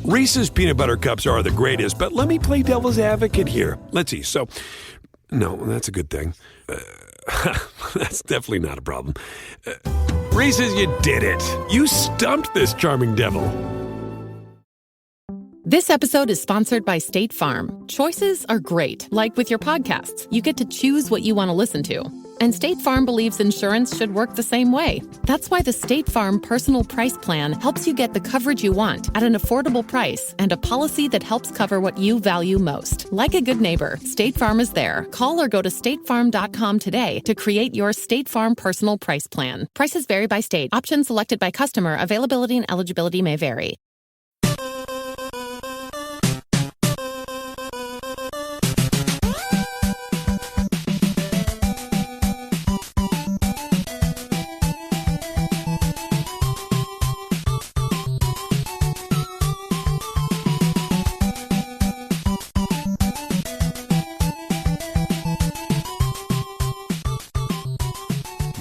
Reese's Peanut Butter Cups are the greatest, but let me play devil's advocate here. Let's see. So, no, that's a good thing. That's definitely not a problem. Reese's, you did it. You stumped this charming devil. This episode is sponsored by State Farm. Choices are great. Like with your podcasts, you get to choose what you want to listen to. And State Farm believes insurance should work the same way. That's why the State Farm Personal Price Plan helps you get the coverage you want at an affordable price and a policy that helps cover what you value most. Like a good neighbor, State Farm is there. Call or go to statefarm.com today to create your State Farm Personal Price Plan. Prices vary by state. Options selected by customer. Availability and eligibility may vary.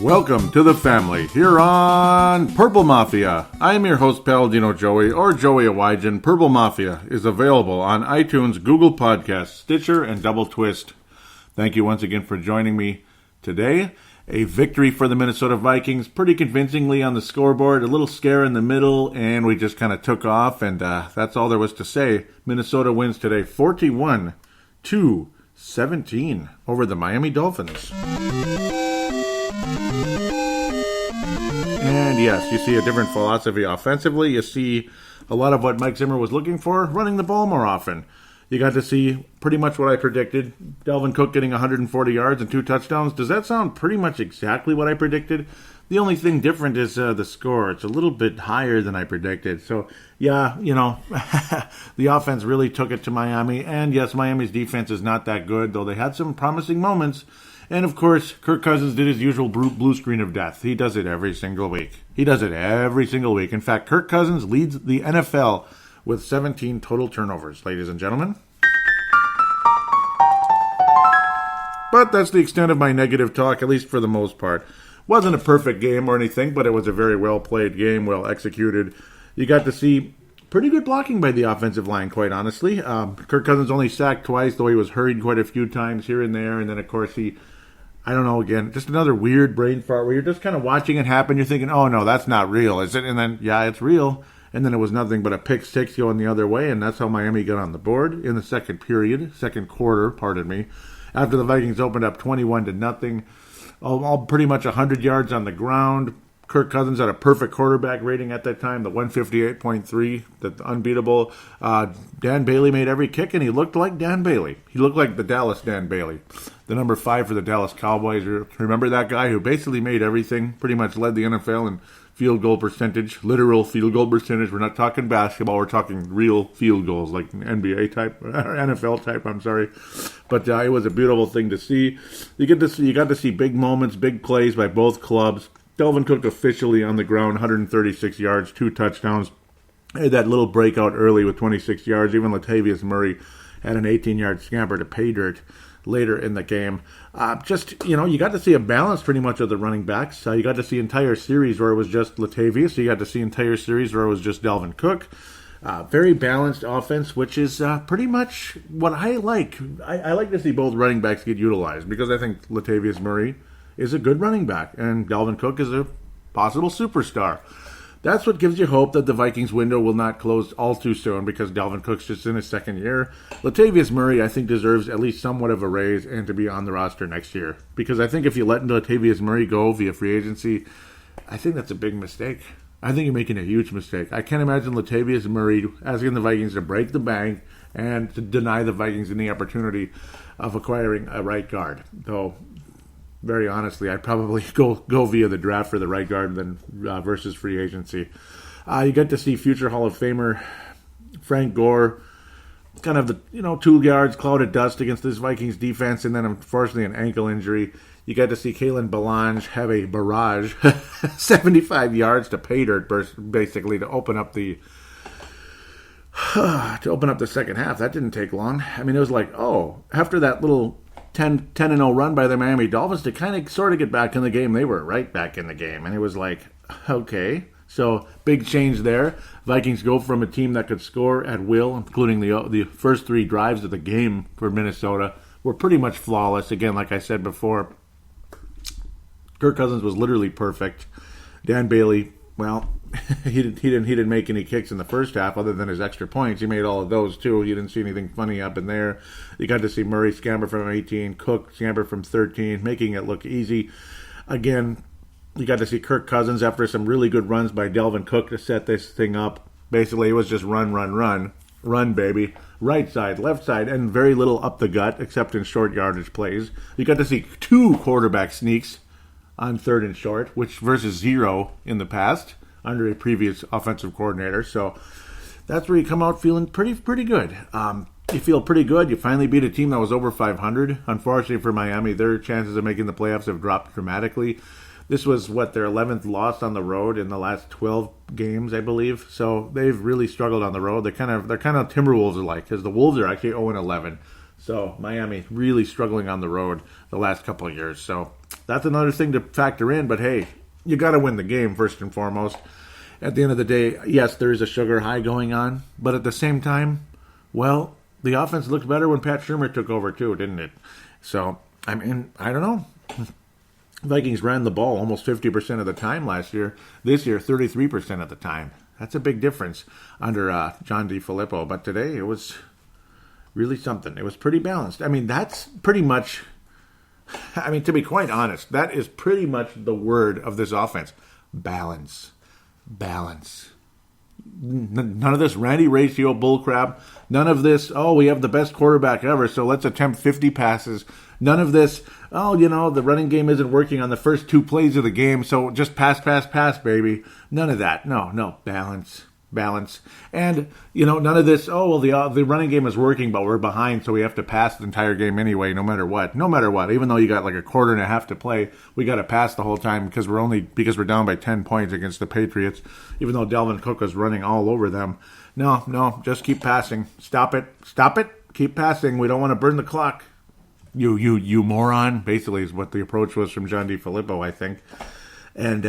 Welcome to the family here on Purple Mafia. I am your host, Paladino Joey, or Joey Awajan. Purple Mafia is available on iTunes, Google Podcasts, Stitcher, and Double Twist. Thank you once again for joining me today. A victory for the Minnesota Vikings, pretty convincingly on the scoreboard. A little scare in the middle, and we just kind of took off, and that's all there was to say. Minnesota wins today 41-17 over the Miami Dolphins. And yes, you see a different philosophy offensively. You see a lot of what Mike Zimmer was looking for, running the ball more often. You got to see pretty much what I predicted. Dalvin Cook getting 140 yards and 2 touchdowns. Does that sound pretty much exactly what I predicted? The only thing different is the score. It's a little bit higher than I predicted. So, yeah, you know, the offense really took it to Miami. And yes, Miami's defense is not that good, though they had some promising moments. And, of course, Kirk Cousins did his usual blue screen of death. He does it every single week. In fact, Kirk Cousins leads the NFL with 17 total turnovers, ladies and gentlemen. But that's the extent of my negative talk, at least for the most part. Wasn't a perfect game or anything, but it was a very well-played game, well executed. You got to see pretty good blocking by the offensive line, quite honestly. Kirk Cousins only sacked twice, though he was hurried quite a few times here and there. And then, of course, I don't know, again, just another weird brain fart where you're just kind of watching it happen. You're thinking, oh, no, that's not real, is it? And then, yeah, it's real. And then it was nothing but a pick six going the other way, and that's how Miami got on the board in the second quarter, after the Vikings opened up 21-0. All pretty much 100 yards on the ground. Kirk Cousins had a perfect quarterback rating at that time, the 158.3, the unbeatable. Dan Bailey made every kick, and he looked like Dan Bailey. He looked like the Dallas Dan Bailey, the number 5 for the Dallas Cowboys. Remember that guy who basically made everything, pretty much led the NFL in field goal percentage, literal field goal percentage. We're not talking basketball, we're talking real field goals, like NBA type, or NFL type, I'm sorry. But it was a beautiful thing to see. You got to see big moments, big plays by both clubs. Dalvin Cook officially on the ground, 136 yards, 2 touchdowns. Had that little breakout early with 26 yards. Even Latavius Murray had an 18-yard scamper to pay dirt later in the game. You got to see a balance pretty much of the running backs. You got to see entire series where it was just Latavius. You got to see entire series where it was just Dalvin Cook. Very balanced offense, which is pretty much what I like. I like to see both running backs get utilized because I think Latavius Murray is a good running back, and Dalvin Cook is a possible superstar. That's what gives you hope that the Vikings window will not close all too soon because Dalvin Cook's just in his second year. Latavius Murray, I think, deserves at least somewhat of a raise and to be on the roster next year. Because I think if you let Latavius Murray go via free agency, I think that's a big mistake. I think you're making a huge mistake. I can't imagine Latavius Murray asking the Vikings to break the bank and to deny the Vikings any opportunity of acquiring a right guard. Though, very honestly, I'd probably go via the draft for the right guard than versus free agency. You get to see future Hall of Famer Frank Gore, kind of the 2 yards cloud of dust against this Vikings defense, and then unfortunately an ankle injury. You got to see Kalen Ballage have a barrage, 75 yards to pay dirt, basically to open up the second half. That didn't take long. I mean, it was like, after that little 10-0 run by the Miami Dolphins to kind of sort of get back in the game, they were right back in the game. And it was like, okay, So big change there. Vikings go from a team that could score at will, including the first 3 drives of the game for Minnesota, were pretty much flawless. Again, like I said before, Kirk Cousins was literally perfect. Dan Bailey, well, he didn't make any kicks in the first half other than his extra points. He made all of those too. You didn't see anything funny up in there. You got to see Murray scamper from 18, Cook scamper from 13, making it look easy. Again, you got to see Kirk Cousins after some really good runs by Dalvin Cook to set this thing up. Basically, it was just run, baby. Right side, left side, and very little up the gut, except in short yardage plays. You got to see 2 quarterback sneaks on 3rd and short, which versus 0 in the past under a previous offensive coordinator. So that's where you come out feeling pretty good. You feel pretty good. You finally beat a team that was over 500. Unfortunately for Miami, their chances of making the playoffs have dropped dramatically. This was, their 11th loss on the road in the last 12 games, I believe. So they've really struggled on the road. They're kind of Timberwolves-like, because the Wolves are actually 0-11. So Miami really struggling on the road the last couple of years. So that's another thing to factor in. But hey, you got to win the game first and foremost. At the end of the day, yes, there is a sugar high going on. But at the same time, well, the offense looked better when Pat Shurmur took over too, didn't it? So, I mean, I don't know. Vikings ran the ball almost 50% of the time last year. This year, 33% of the time. That's a big difference under John DeFilippo. But today, it was really something. It was pretty balanced. I mean, that's pretty much... to be quite honest, that is pretty much the word of this offense. Balance. None of this Randy ratio bullcrap. None of this, we have the best quarterback ever, so let's attempt 50 passes. None of this, the running game isn't working on the first 2 plays of the game, so just pass, baby. None of that. No, balance. And, none of this, the running game is working, but we're behind, so we have to pass the entire game anyway, no matter what. Even though you got like a quarter and a half to play, we got to pass the whole time because we're down by 10 points against the Patriots, even though Dalvin Cook was running all over them. No, just keep passing. Stop it. Keep passing. We don't want to burn the clock. You moron, basically is what the approach was from John DeFilippo, I think. And,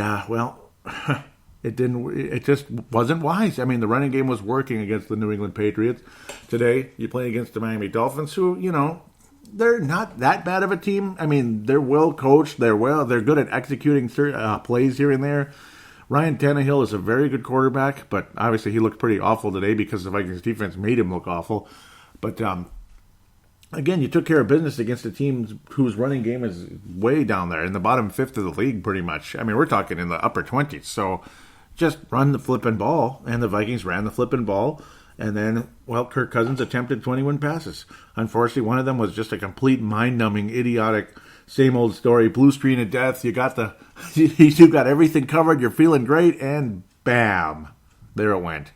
It just wasn't wise. I mean, the running game was working against the New England Patriots. Today, you play against the Miami Dolphins, who, they're not that bad of a team. I mean, they're well coached. They're good at executing plays here and there. Ryan Tannehill is a very good quarterback, but obviously he looked pretty awful today because the Vikings defense made him look awful. But again, you took care of business against a team whose running game is way down there in the bottom 5th of the league, pretty much. I mean, we're talking in the upper 20s. So just run the flipping ball, and the Vikings ran the flipping ball, and then, Kirk Cousins attempted 21 passes. Unfortunately, one of them was just a complete mind-numbing, idiotic, same old story, blue screen of death. You got everything covered, you're feeling great, and bam, there it went.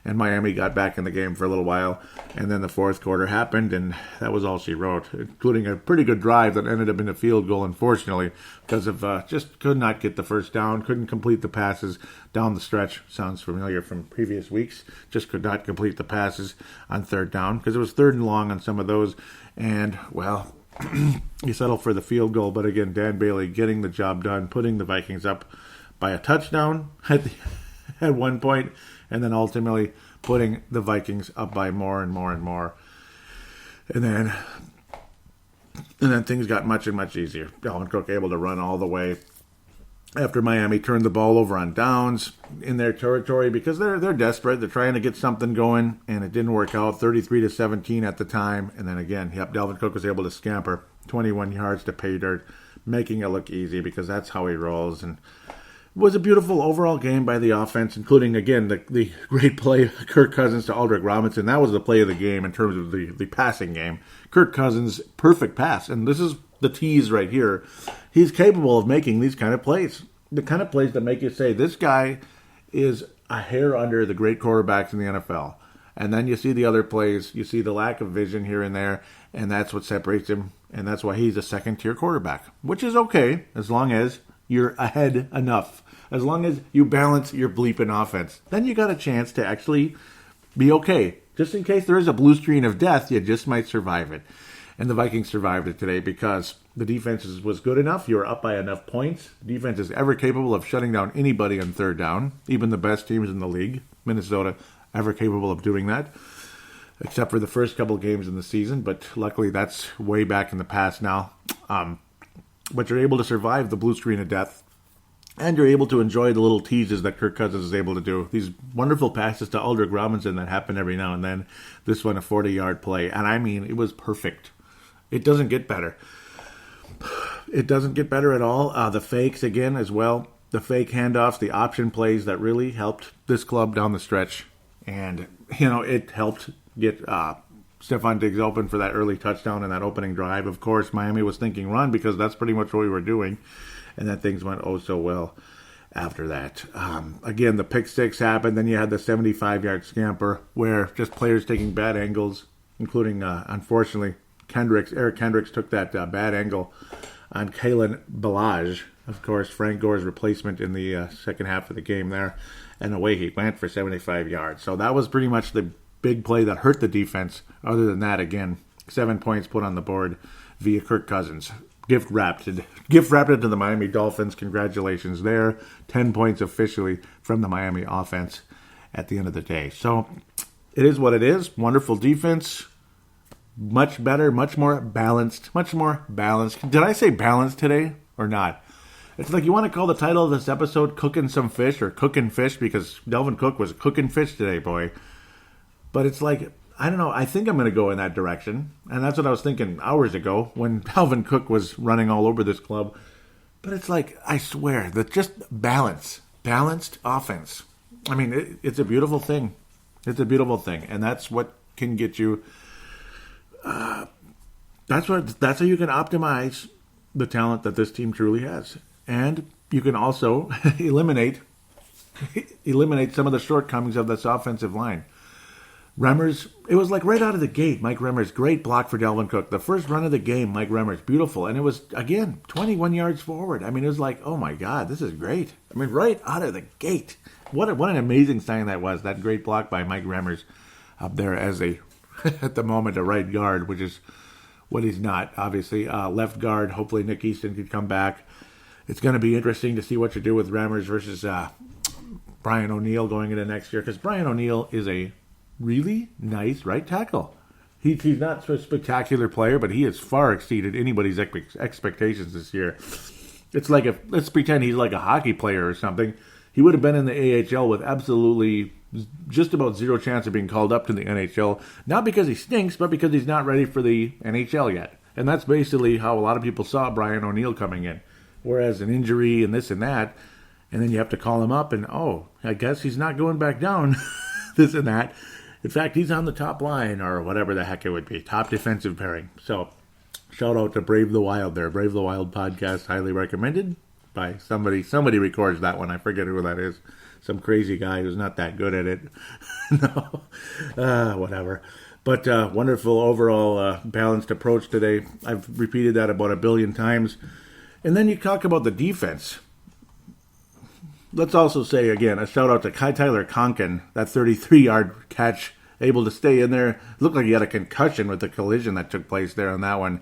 And Miami got back in the game for a little while, and then the 4th quarter happened, and that was all she wrote, including a pretty good drive that ended up in a field goal, unfortunately, because of just could not get the first down, couldn't complete the passes down the stretch. Sounds familiar from previous weeks. Just could not complete the passes on 3rd down, because it was 3rd and long on some of those, and, you settle for the field goal. But again, Dan Bailey getting the job done, putting the Vikings up by a touchdown at one point, and then ultimately putting the Vikings up by more and more and more. And then things got much and much easier. Dalvin Cook able to run all the way after Miami turned the ball over on downs in their territory because they're desperate. They're trying to get something going, and it didn't work out. 33-17 at the time. And then again, Dalvin Cook was able to scamper 21 yards to pay dirt, making it look easy because that's how he rolls. And it was a beautiful overall game by the offense, including, again, the great play of Kirk Cousins to Aldrick Robinson. That was the play of the game in terms of the passing game. Kirk Cousins, perfect pass. And this is the tease right here. He's capable of making these kind of plays. The kind of plays that make you say, this guy is a hair under the great quarterbacks in the NFL. And then you see the other plays. You see the lack of vision here and there. And that's what separates him. And that's why he's a second-tier quarterback, which is okay as long as you're ahead enough. As long as you balance your bleeping offense, then you got a chance to actually be okay. Just in case there is a blue screen of death, you just might survive it. And the Vikings survived it today because the defense was good enough. You were up by enough points. Defense is ever capable of shutting down anybody on third down, even the best teams in the league. Minnesota, ever capable of doing that, except for the first couple of games in the season. But luckily, that's way back in the past now. But you're able to survive the blue screen of death, and you're able to enjoy the little teases that Kirk Cousins is able to do. These wonderful passes to Aldrick Robinson that happen every now and then. This one, a 40-yard play. And I mean, it was perfect. It doesn't get better. It doesn't get better at all. The fakes, again, as well. The fake handoffs, the option plays that really helped this club down the stretch. And, it helped get Stephon Diggs open for that early touchdown and that opening drive. Of course, Miami was thinking run because that's pretty much what we were doing. And then things went oh so well after that. Again, the pick six happened. Then you had the 75-yard scamper where just players taking bad angles, including, unfortunately, Eric Kendricks took that bad angle on Kalen Ballage. Of course, Frank Gore's replacement in the second half of the game there. And away he went for 75 yards. So that was pretty much the big play that hurt the defense. Other than that, again, 7 points put on the board via Kirk Cousins. Gift wrapped it to the Miami Dolphins. Congratulations there. 10 points officially from the Miami offense at the end of the day. So it is what it is. Wonderful defense. Much better, much more balanced. Did I say balanced today or not? It's like you want to call the title of this episode Cookin' Some Fish or Cookin' Fish because Dalvin Cook was cooking fish today, boy. But it's like, I don't know, I think I'm going to go in that direction. And that's what I was thinking hours ago when Dalvin Cook was running all over this club. But it's like, I swear, that just balanced offense. I mean, it's a beautiful thing. It's a beautiful thing. And that's what can get you... That's how you can optimize the talent that this team truly has. And you can also eliminate some of the shortcomings of this offensive line. Remmers, it was like right out of the gate, Mike Remmers, great block for Dalvin Cook. The first run of the game, Mike Remmers, beautiful. And it was, again, 21 yards forward. I mean, it was like, oh my God, this is great. I mean, right out of the gate. What an amazing sign that was, that great block by Mike Remmers up there as at the moment, a right guard, which is what he's not, obviously. Left guard, hopefully Nick Easton could come back. It's going to be interesting to see what you do with Remmers versus Brian O'Neill going into next year, because Brian O'Neill is a really nice right tackle. He's not a spectacular player, but he has far exceeded anybody's expectations this year. It's like let's pretend he's like a hockey player or something. He would have been in the AHL with absolutely just about zero chance of being called up to the NHL, not because he stinks, but because he's not ready for the NHL yet. And that's basically how a lot of people saw Brian O'Neill coming in. Whereas an injury and this and that, and then you have to call him up and, I guess he's not going back down, this and that. In fact, he's on the top line or whatever the heck it would be, top defensive pairing. So shout out to Brave the Wild there. Brave the Wild podcast, highly recommended by somebody. Somebody records that one. I forget who that is. Some crazy guy who's not that good at it. No, whatever. But wonderful overall balanced approach today. I've repeated that about 1 billion times. And then you talk about the defense. Let's also say, again, a shout out to Tyler Cookin, that 33-yard catch, able to stay in there. Looked like he had a concussion with the collision that took place there on that one.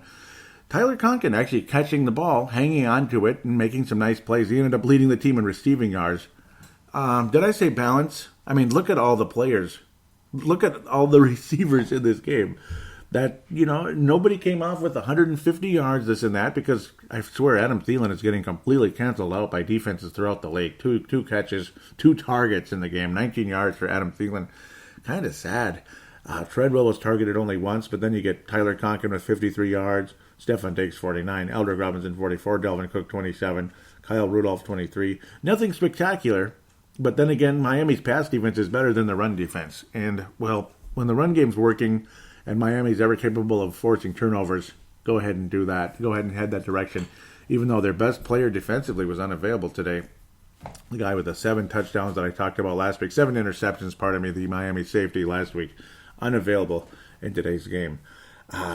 Tyler Cookin actually catching the ball, hanging on to it, and making some nice plays. He ended up leading the team in receiving yards. Did I say balance? I mean, look at all the players. Look at all the receivers in this game. That, nobody came off with 150 yards, this and that, because I swear Adam Thielen is getting completely canceled out by defenses throughout the league. Two catches, 2 targets in the game, 19 yards for Adam Thielen. Kind of sad. Treadwell was targeted only once, but then you get Tyler Cookin with 53 yards, Stephon Diggs 49, Aldrick Robinson 44, Dalvin Cook 27, Kyle Rudolph 23. Nothing spectacular, but then again, Miami's pass defense is better than the run defense. And, well, when the run game's working and Miami's ever capable of forcing turnovers, go ahead and do that. Go ahead and head that direction. Even though their best player defensively was unavailable today. The guy with the 7 touchdowns that I talked about last week, 7 interceptions, the Miami safety last week, unavailable in today's game.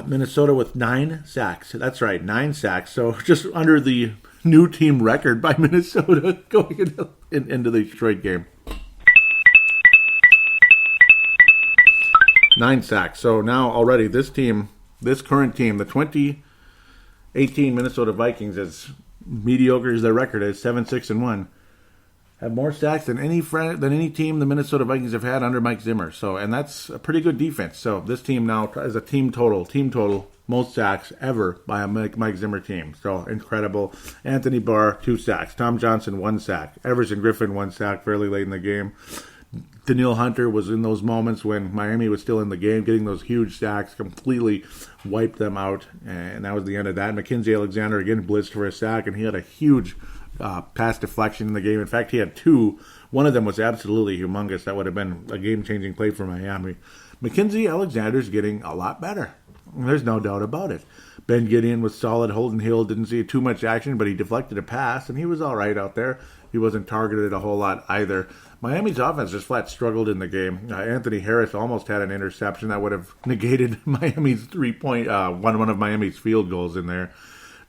Minnesota with 9 sacks. That's right, 9 sacks. So just under the new team record by Minnesota going into the Detroit game. 9 sacks. So now already this team this current team, the 2018 Minnesota Vikings, as mediocre as their record is, 7-6-1, have more sacks than any team the Minnesota Vikings have had under Mike Zimmer. So, and that's a pretty good defense. So this team now is a team total, most sacks ever by a Mike Zimmer team. So incredible. Anthony Barr, 2 sacks. Tom Johnson, 1 sack. Everson Griffin, 1 sack fairly late in the game. Danielle Hunter was in those moments when Miami was still in the game, getting those huge sacks, completely wiped them out. And that was the end of that. Mackenzie Alexander again blitzed for a sack, and he had a huge pass deflection in the game. In fact, he had 2. One of them was absolutely humongous. That would have been a game-changing play for Miami. Mackenzie Alexander's getting a lot better. There's no doubt about it. Ben Gideon was solid. Holden Hill didn't see too much action, but he deflected a pass, and he was all right out there. He wasn't targeted a whole lot either. Miami's offense just flat struggled in the game. Anthony Harris almost had an interception that would have negated Miami's one of Miami's field goals in there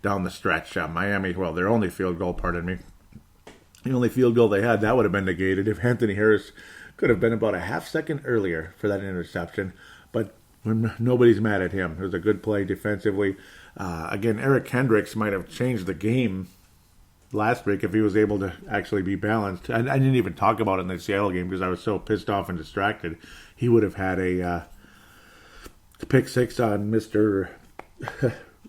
down the stretch. Miami, well, their only field goal, the only field goal they had, that would have been negated if Anthony Harris could have been about a half second earlier for that interception. But nobody's mad at him. It was a good play defensively. Again, Eric Kendricks might have changed the game last week if he was able to actually be balanced. I didn't even talk about it in the Seattle game because I was so pissed off and distracted. He would have had a pick 6 on Mr.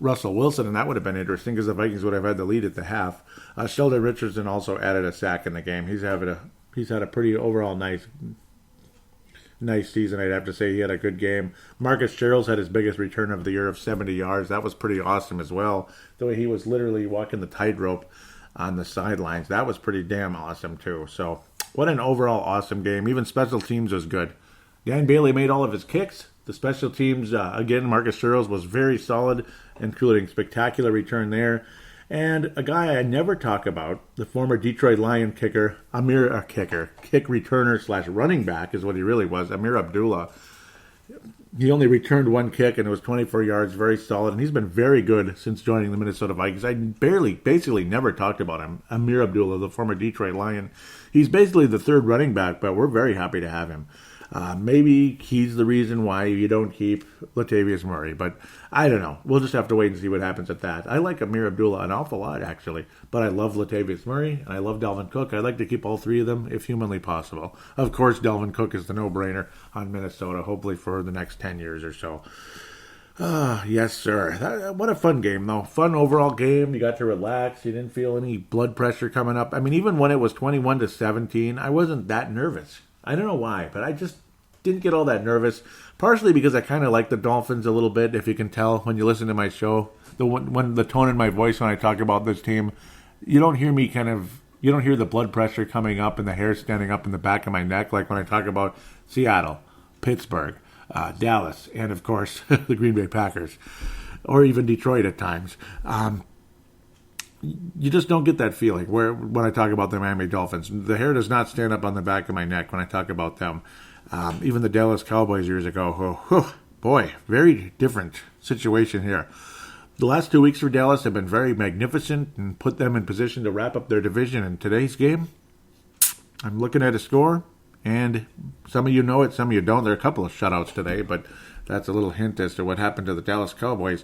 Russell Wilson, and that would have been interesting because the Vikings would have had the lead at the half. Sheldon Richardson also added a sack in the game. He's had a pretty overall nice season, I'd have to say. He had a good game. Marcus Sherrills had his biggest return of the year of 70 yards. That was pretty awesome as well. The way he was literally walking the tightrope on the sidelines, that was pretty damn awesome too. So what an overall awesome game. Even special teams was good. Dan Bailey made all of his kicks. The special teams, again, Marcus Sherrills was very solid, including spectacular return there. And a guy I never talk about, the former Detroit Lion kick returner / running back is what he really was, Amir Abdullah. He only returned 1 kick, and it was 24 yards, very solid. And he's been very good since joining the Minnesota Vikings. I basically never talked about him. Amir Abdullah, the former Detroit Lion. He's basically the 3rd running back, but we're very happy to have him. Maybe he's the reason why you don't keep Latavius Murray, but I don't know. We'll just have to wait and see what happens at that. I like Amir Abdullah an awful lot, actually, but I love Latavius Murray, and I love Dalvin Cook. I'd like to keep all 3 of them if humanly possible. Of course, Dalvin Cook is the no-brainer on Minnesota, hopefully for the next 10 years or so. Yes, sir. What a fun game, though. Fun overall game. You got to relax. You didn't feel any blood pressure coming up. I mean, even when it was 21-17, I wasn't that nervous. I don't know why, but I just didn't get all that nervous. Partially because I kind of like the Dolphins a little bit, if you can tell when you listen to my show. When the tone in my voice when I talk about this team, you don't hear me you don't hear the blood pressure coming up and the hair standing up in the back of my neck like when I talk about Seattle, Pittsburgh, Dallas, and of course the Green Bay Packers, or even Detroit at times. You just don't get that feeling when I talk about the Miami Dolphins. The hair does not stand up on the back of my neck when I talk about them. Even the Dallas Cowboys years ago, boy, very different situation here. The last 2 weeks for Dallas have been very magnificent and put them in position to wrap up their division. In today's game, I'm looking at a score, and some of you know it, some of you don't. There are a couple of shutouts today, but that's a little hint as to what happened to the Dallas Cowboys.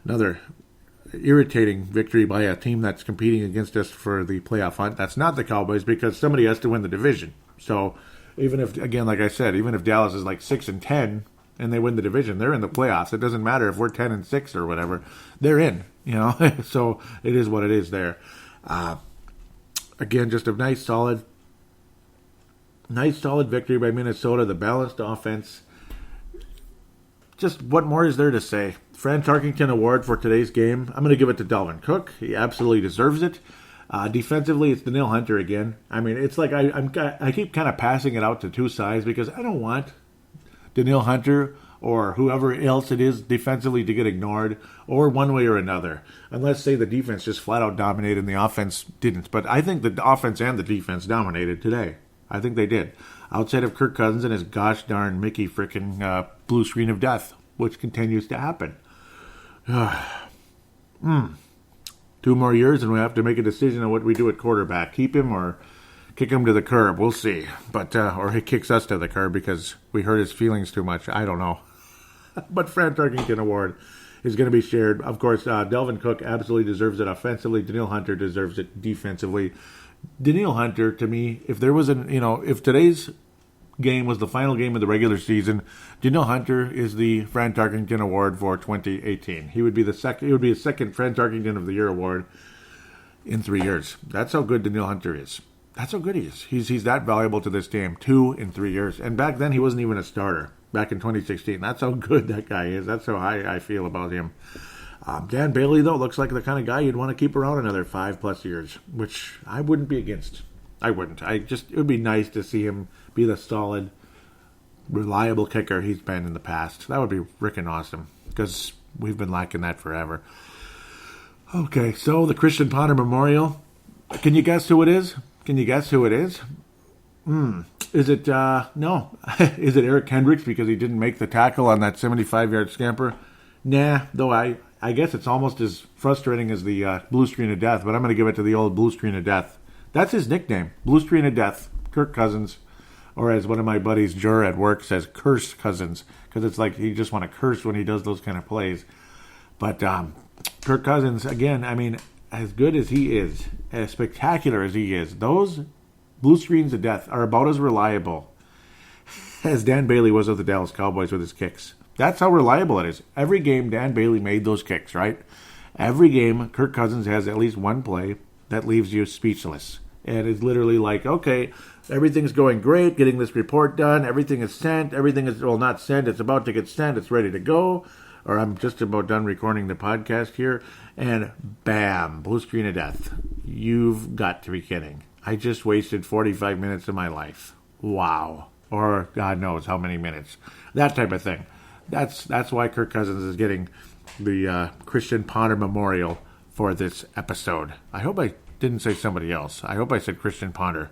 Another irritating victory by a team that's competing against us for the playoff hunt. That's not the Cowboys because somebody has to win the division. So even if, again, like I said, even if Dallas is like 6-10 and they win the division, they're in the playoffs. It doesn't matter if we're 10-6 or whatever. They're in, So it is what it is there. Again, just a nice solid victory by Minnesota. The balanced offense. Just what more is there to say? Fran Tarkington Award for today's game. I'm going to give it to Dalvin Cook. He absolutely deserves it. Defensively, it's Danielle Hunter again. I mean, it's like I keep kind of passing it out to 2 sides because I don't want Danielle Hunter or whoever else it is defensively to get ignored or one way or another. Unless, say, the defense just flat out dominated and the offense didn't. But I think the offense and the defense dominated today. I think they did. Outside of Kirk Cousins and his gosh darn Mickey frickin' blue screen of death, which continues to happen. 2 more years and we have to make a decision on what we do at quarterback. Keep him or kick him to the curb. We'll see. But or he kicks us to the curb because we hurt his feelings too much. I don't know. But Fran Tarkington Award is going to be shared. Of course, Dalvin Cook absolutely deserves it offensively. Danielle Hunter deserves it defensively. Danielle Hunter, to me, if there was if today's game was the final game of the regular season, Danielle Hunter is the Fran Tarkington Award for 2018. He would be the second. It would be a second Fran Tarkington of the Year award in 3 years. That's how good Danielle Hunter is. That's how good he is. He's that valuable to this team. 2 in 3 years. And back then, he wasn't even a starter. Back in 2016. That's how good that guy is. That's how high I feel about him. Dan Bailey, though, looks like the kind of guy you'd want to keep around another 5+ years, which I wouldn't be against. I wouldn't. It would be nice to see him be the solid, reliable kicker he's been in the past. That would be freaking awesome, because we've been lacking that forever. Okay, so the Christian Ponder Memorial. Can you guess who it is? Is it, no. Is it Eric Kendricks because he didn't make the tackle on that 75-yard scamper? Nah, though I guess it's almost as frustrating as the blue screen of death, but I'm going to give it to the old blue screen of death. That's his nickname, blue screen of death, Kirk Cousins, or as one of my buddies, Jur, at work says, curse Cousins, because it's like he just want to curse when he does those kind of plays. But Kirk Cousins, again, I mean, as good as he is, as spectacular as he is, those blue screens of death are about as reliable as Dan Bailey was with the Dallas Cowboys with his kicks. That's how reliable it is. Every game, Dan Bailey made those kicks, right? Every game, Kirk Cousins has at least one play that leaves you speechless. And it's literally like, okay, everything's going great, getting this report done, everything is sent, everything is, well, not sent, it's about to get sent, it's ready to go, or I'm just about done recording the podcast here, and bam, blue screen of death. You've got to be kidding. I just wasted 45 minutes of my life. Wow. Or God knows how many minutes. That type of thing. That's why Kirk Cousins is getting the Christian Ponder Memorial for this episode. I hope I didn't say somebody else. I hope I said Christian Ponder.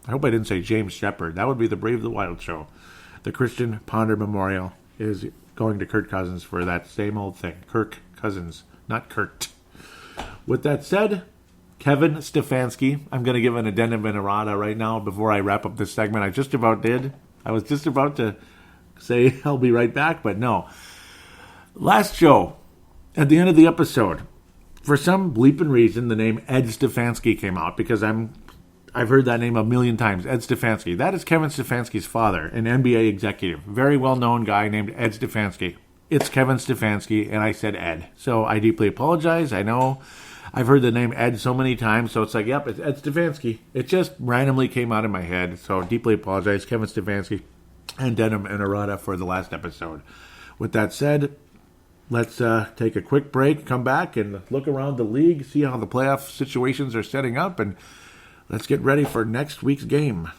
I hope I didn't say James Shepard. That would be the Brave the Wild show. The Christian Ponder Memorial is going to Kirk Cousins for that same old thing. Kirk Cousins, not Kurt. With that said, Kevin Stefanski. I'm going to give an addendum and errata right now before I wrap up this segment. I just about did. I was just about to say I'll be right back, but no. Last show, at the end of the episode, for some bleeping reason, the name Ed Stefanski came out because I've heard that name a million times. Ed Stefanski. That is Kevin Stefanski's father, an NBA executive. Very well-known guy named Ed Stefanski. It's Kevin Stefanski, and I said Ed. So I deeply apologize. I know I've heard the name Ed so many times, so it's like, yep, it's Ed Stefanski. It just randomly came out of my head, so deeply apologize, Kevin Stefanski, and Denim and errata for the last episode. With that said, let's take a quick break, come back, and look around the league, see how the playoff situations are setting up, and let's get ready for next week's game.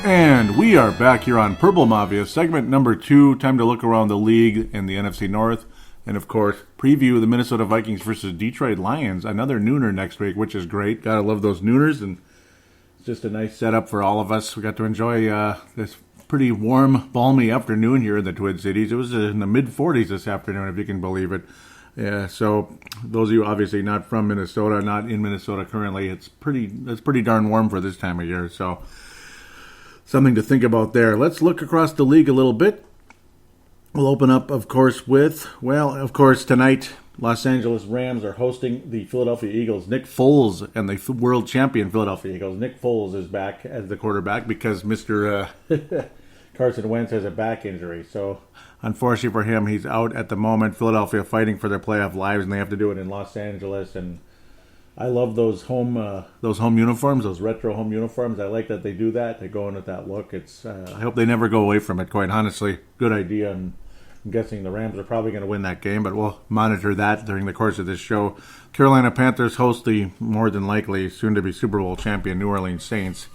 And we are back here on Purple Mafia, segment number 2. Time to look around the league in the NFC North. And, of course, preview the Minnesota Vikings versus Detroit Lions. Another nooner next week, which is great. Gotta love those nooners. And it's just a nice setup for all of us. We got to enjoy this pretty warm, balmy afternoon here in the Twin Cities. It was in the mid-40s this afternoon, if you can believe it. Yeah, so those of you obviously not from Minnesota, not in Minnesota currently, it's pretty darn warm for this time of year. So something to think about there. Let's look across the league a little bit. We'll open up, of course, tonight, Los Angeles Rams are hosting the Philadelphia Eagles. Nick Foles and the world champion Philadelphia Eagles. Nick Foles is back as the quarterback because Mr. Carson Wentz has a back injury. So, unfortunately for him, he's out at the moment. Philadelphia fighting for their playoff lives, and they have to do it in Los Angeles. And I love those home uniforms, those retro home uniforms. I like that they do that. They go in with that look. It's I hope they never go away from it, quite honestly. Good idea, and I'm guessing the Rams are probably going to win that game, but we'll monitor that during the course of this show. Carolina Panthers host the more than likely soon-to-be Super Bowl champion New Orleans Saints.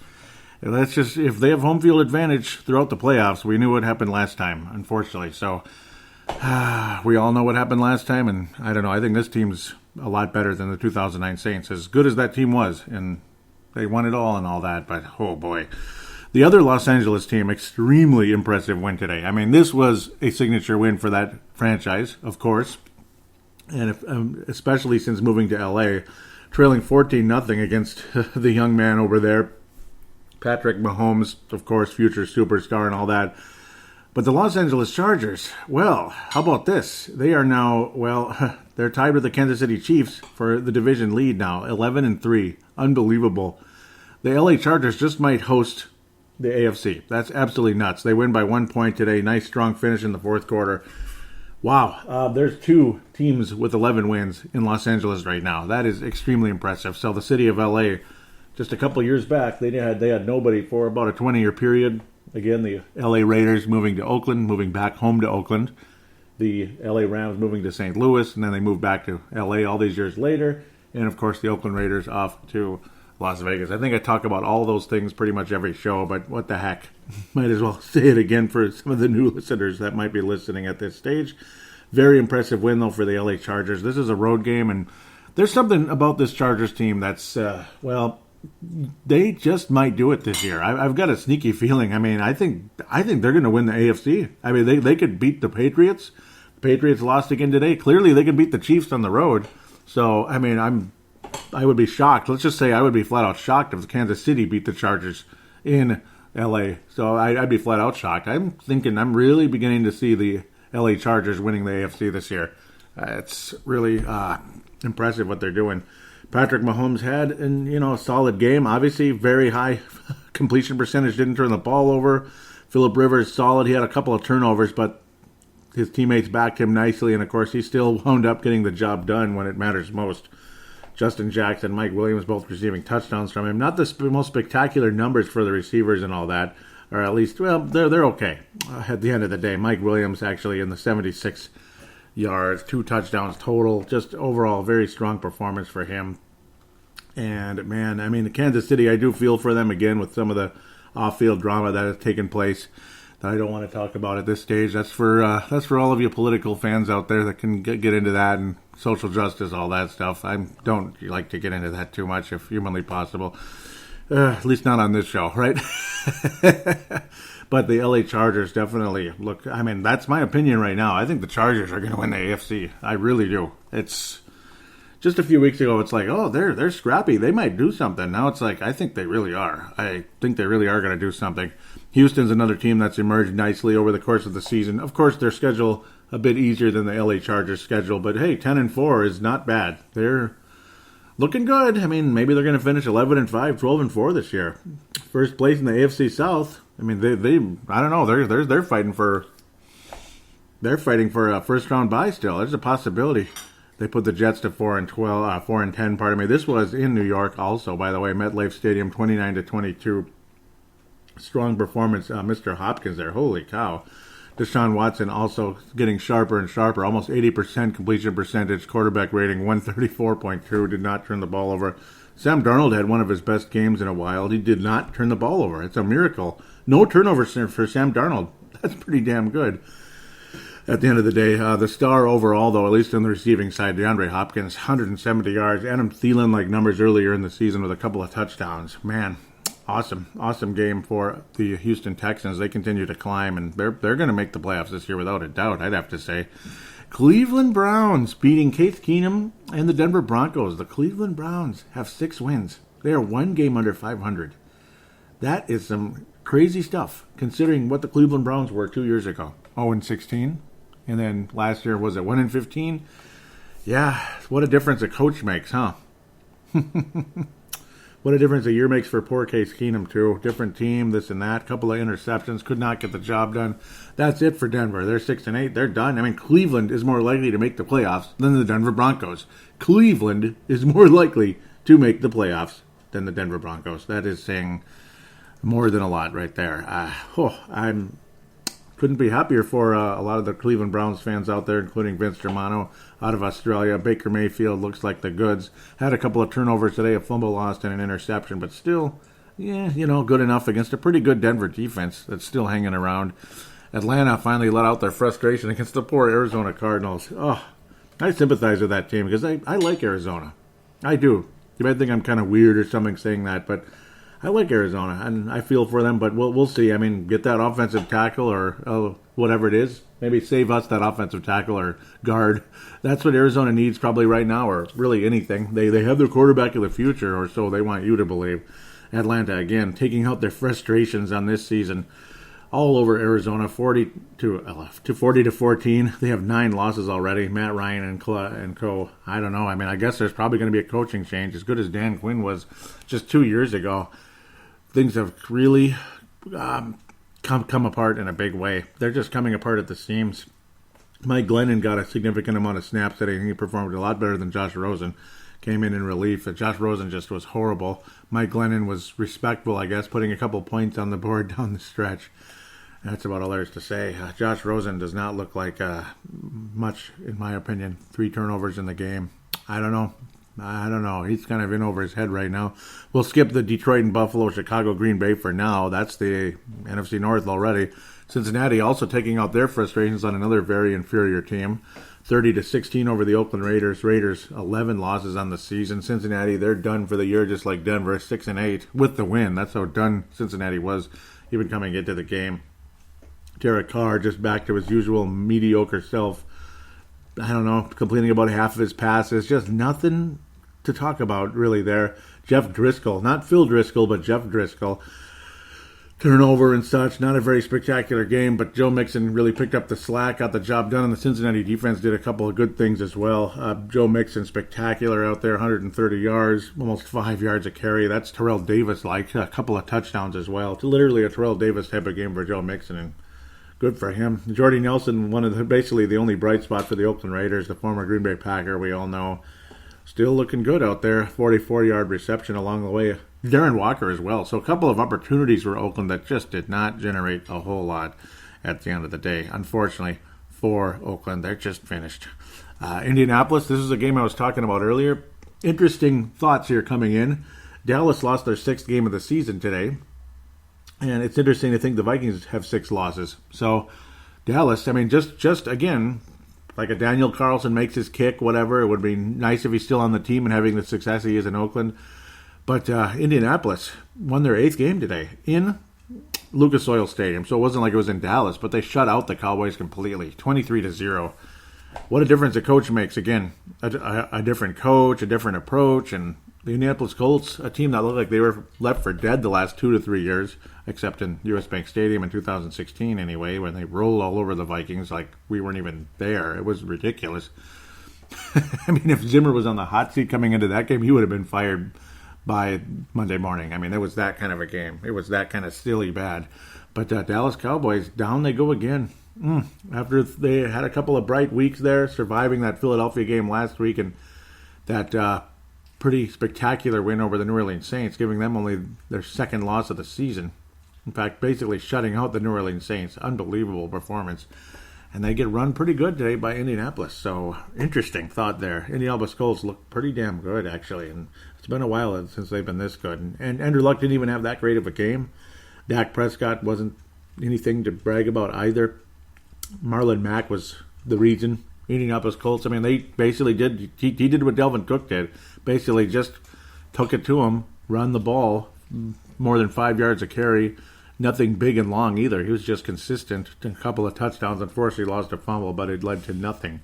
That's just, if they have home field advantage throughout the playoffs, we knew what happened last time, unfortunately. So we all know what happened last time, and I don't know. I think this team's a lot better than the 2009 Saints, as good as that team was, and they won it all and all that, but oh boy. The other Los Angeles team, extremely impressive win today. I mean, this was a signature win for that franchise, of course, and especially since moving to LA, trailing 14-0 against the young man over there, Patrick Mahomes, of course, future superstar and all that. But the Los Angeles Chargers, well, how about this? They are now, well, they're tied with the Kansas City Chiefs for the division lead now, 11-3. Unbelievable. The LA Chargers just might host the AFC. That's absolutely nuts. They win by 1 point today. Nice, strong finish in the fourth quarter. Wow. There's two teams with 11 wins in Los Angeles right now. That is extremely impressive. So the city of LA, just a couple years back, they had nobody for about a 20-year period. Again, the LA Raiders moving to Oakland, moving back home to Oakland. The LA Rams moving to St. Louis, and then they moved back to LA all these years later. And, of course, the Oakland Raiders off to Las Vegas. I think I talk about all those things pretty much every show, but what the heck. Might as well say it again for some of the new listeners that might be listening at this stage. Very impressive win, though, for the LA Chargers. This is a road game, and there's something about this Chargers team that's, they just might do it this year. I've got a sneaky feeling. I mean, I think they're going to win the AFC. I mean, they could beat the Patriots. The Patriots lost again today. Clearly, they could beat the Chiefs on the road. So, I mean, I would be shocked. Let's just say I would be flat out shocked if Kansas City beat the Chargers in LA. So I'd be flat out shocked. I'm really beginning to see the LA Chargers winning the AFC this year. It's really impressive what they're doing. Patrick Mahomes had a solid game. Obviously, very high completion percentage. Didn't turn the ball over. Phillip Rivers, solid. He had a couple of turnovers, but his teammates backed him nicely. And, of course, he still wound up getting the job done when it matters most. Justin Jackson, Mike Williams, both receiving touchdowns from him. Not the most spectacular numbers for the receivers and all that. Or at least, well, they're okay. At the end of the day, Mike Williams actually in the 76 yards, 2 touchdowns total. Just overall, very strong performance for him. And, man, I mean, Kansas City, I do feel for them again with some of the off-field drama that has taken place that I don't want to talk about at this stage. That's for all of you political fans out there that can get into that and social justice, all that stuff. I don't like to get into that too much if humanly possible. At least not on this show, right? But the LA Chargers definitely look, I mean, that's my opinion right now. I think the Chargers are going to win the AFC. I really do. It's just a few weeks ago, it's like, oh, they're scrappy. They might do something. Now it's like, I think they really are. I think they really are going to do something. Houston's another team that's emerged nicely over the course of the season. Of course, their schedule a bit easier than the LA Chargers schedule, but hey, 10-4 is not bad. They're looking good. I mean, maybe they're going to finish 11-5, 12-4 this year. First place in the AFC South. I mean, they I don't know. They're fighting for a first round bye still. There's a possibility. They put the Jets to 4-10. Pardon me. This was in New York, also. By the way, MetLife Stadium, 29-22. Strong performance, Mr. Hopkins there. Holy cow! Deshaun Watson also getting sharper and sharper. Almost 80% completion percentage. Quarterback rating 134.2. Did not turn the ball over. Sam Darnold had one of his best games in a while. He did not turn the ball over. It's a miracle. No turnovers for Sam Darnold. That's pretty damn good. At the end of the day, the star overall, though, at least on the receiving side, DeAndre Hopkins, 170 yards. Adam Thielen, like numbers earlier in the season with a couple of touchdowns. Man, awesome game for the Houston Texans. They continue to climb, and they're going to make the playoffs this year without a doubt, I'd have to say. Cleveland Browns beating Case Keenum and the Denver Broncos. The Cleveland Browns have 6 wins. They are 1 game under 500. That is some crazy stuff, considering what the Cleveland Browns were 2 years ago. 0-16. And then last year, was it 1-15? Yeah, what a difference a coach makes, huh? What a difference a year makes for poor Case Keenum, too. Different team, this and that. Couple of interceptions. Could not get the job done. That's it for Denver. They're 6-8. They're done. I mean, Cleveland is more likely to make the playoffs than the Denver Broncos. Cleveland is more likely to make the playoffs than the Denver Broncos. That is saying more than a lot right there. Couldn't be happier for a lot of the Cleveland Browns fans out there, including Vince Germano out of Australia. Baker Mayfield looks like the goods. Had a couple of turnovers today, a fumble lost and an interception, but still, good enough against a pretty good Denver defense that's still hanging around. Atlanta finally let out their frustration against the poor Arizona Cardinals. Oh, I sympathize with that team because I like Arizona. I do. You might think I'm kind of weird or something saying that, but I like Arizona, and I feel for them, but we'll see. I mean, get that offensive tackle or whatever it is. Maybe save us that offensive tackle or guard. That's what Arizona needs probably right now, or really anything. They have their quarterback of the future, or so they want you to believe. Atlanta, again, taking out their frustrations on this season all over Arizona, 40 to 14. They have 9 losses already. Matt Ryan and co. I don't know. I mean, I guess there's probably going to be a coaching change. As good as Dan Quinn was just 2 years ago, things have really come apart in a big way. They're just coming apart at the seams. Mike Glennon got a significant amount of snaps today, and he performed a lot better than Josh Rosen. Came in relief. Josh Rosen just was horrible. Mike Glennon was respectful, I guess, putting a couple points on the board down the stretch. That's about all there is to say. Josh Rosen does not look like much, in my opinion. 3 turnovers in the game. I don't know. He's kind of in over his head right now. We'll skip the Detroit and Buffalo, Chicago, Green Bay for now. That's the NFC North already. Cincinnati also taking out their frustrations on another very inferior team. 30 to 16 over the Oakland Raiders. Raiders 11 losses on the season. Cincinnati, they're done for the year, just like Denver, 6-8 with the win. That's how done Cincinnati was, even coming into the game. Derek Carr just back to his usual mediocre self. I don't know, completing about half of his passes. Just nothing to talk about really there. Jeff Driscoll, not Phil Driscoll, but Jeff Driscoll. Turnover and such, not a very spectacular game, but Joe Mixon really picked up the slack, got the job done, and the Cincinnati defense did a couple of good things as well. Joe Mixon, spectacular out there, 130 yards, almost 5 yards a carry. That's Terrell Davis-like, a couple of touchdowns as well. Literally a Terrell Davis type of game for Joe Mixon, and good for him. Jordy Nelson, basically the only bright spot for the Oakland Raiders, the former Green Bay Packer, we all know. Still looking good out there, 44-yard reception along the way. Darren Walker as well. So a couple of opportunities for Oakland that just did not generate a whole lot at the end of the day. Unfortunately for Oakland, they're just finished. Indianapolis, this is a game I was talking about earlier. Interesting thoughts here coming in. Dallas lost their 6th game of the season today. And it's interesting to think the Vikings have 6 losses. So Dallas, I mean, just again, like a Daniel Carlson makes his kick, whatever. It would be nice if he's still on the team and having the success he is in Oakland. But Indianapolis won their 8th game today in Lucas Oil Stadium. So it wasn't like it was in Dallas, but they shut out the Cowboys completely, 23-0. What a difference a coach makes. Again, a different coach, a different approach. And the Indianapolis Colts, a team that looked like they were left for dead the last 2 to 3 years, except in U.S. Bank Stadium in 2016 anyway, when they rolled all over the Vikings like we weren't even there. It was ridiculous. I mean, if Zimmer was on the hot seat coming into that game, he would have been fired by Monday morning. I mean, it was that kind of a game. It was that kind of silly bad. But Dallas Cowboys, down they go again. After they had a couple of bright weeks there, surviving that Philadelphia game last week and that pretty spectacular win over the New Orleans Saints, giving them only their 2nd loss of the season. In fact, basically shutting out the New Orleans Saints. Unbelievable performance. And they get run pretty good today by Indianapolis. So, interesting thought there. Indianapolis Colts look pretty damn good, actually. And it's been a while since they've been this good. And Andrew Luck didn't even have that great of a game. Dak Prescott wasn't anything to brag about either. Marlon Mack was the reason. Indianapolis Colts, I mean, they basically did. He did what Dalvin Cook did. Basically just took it to him, run the ball, more than 5 yards a carry. Nothing big and long either. He was just consistent. A couple of touchdowns. Unfortunately, lost a fumble, but it led to nothing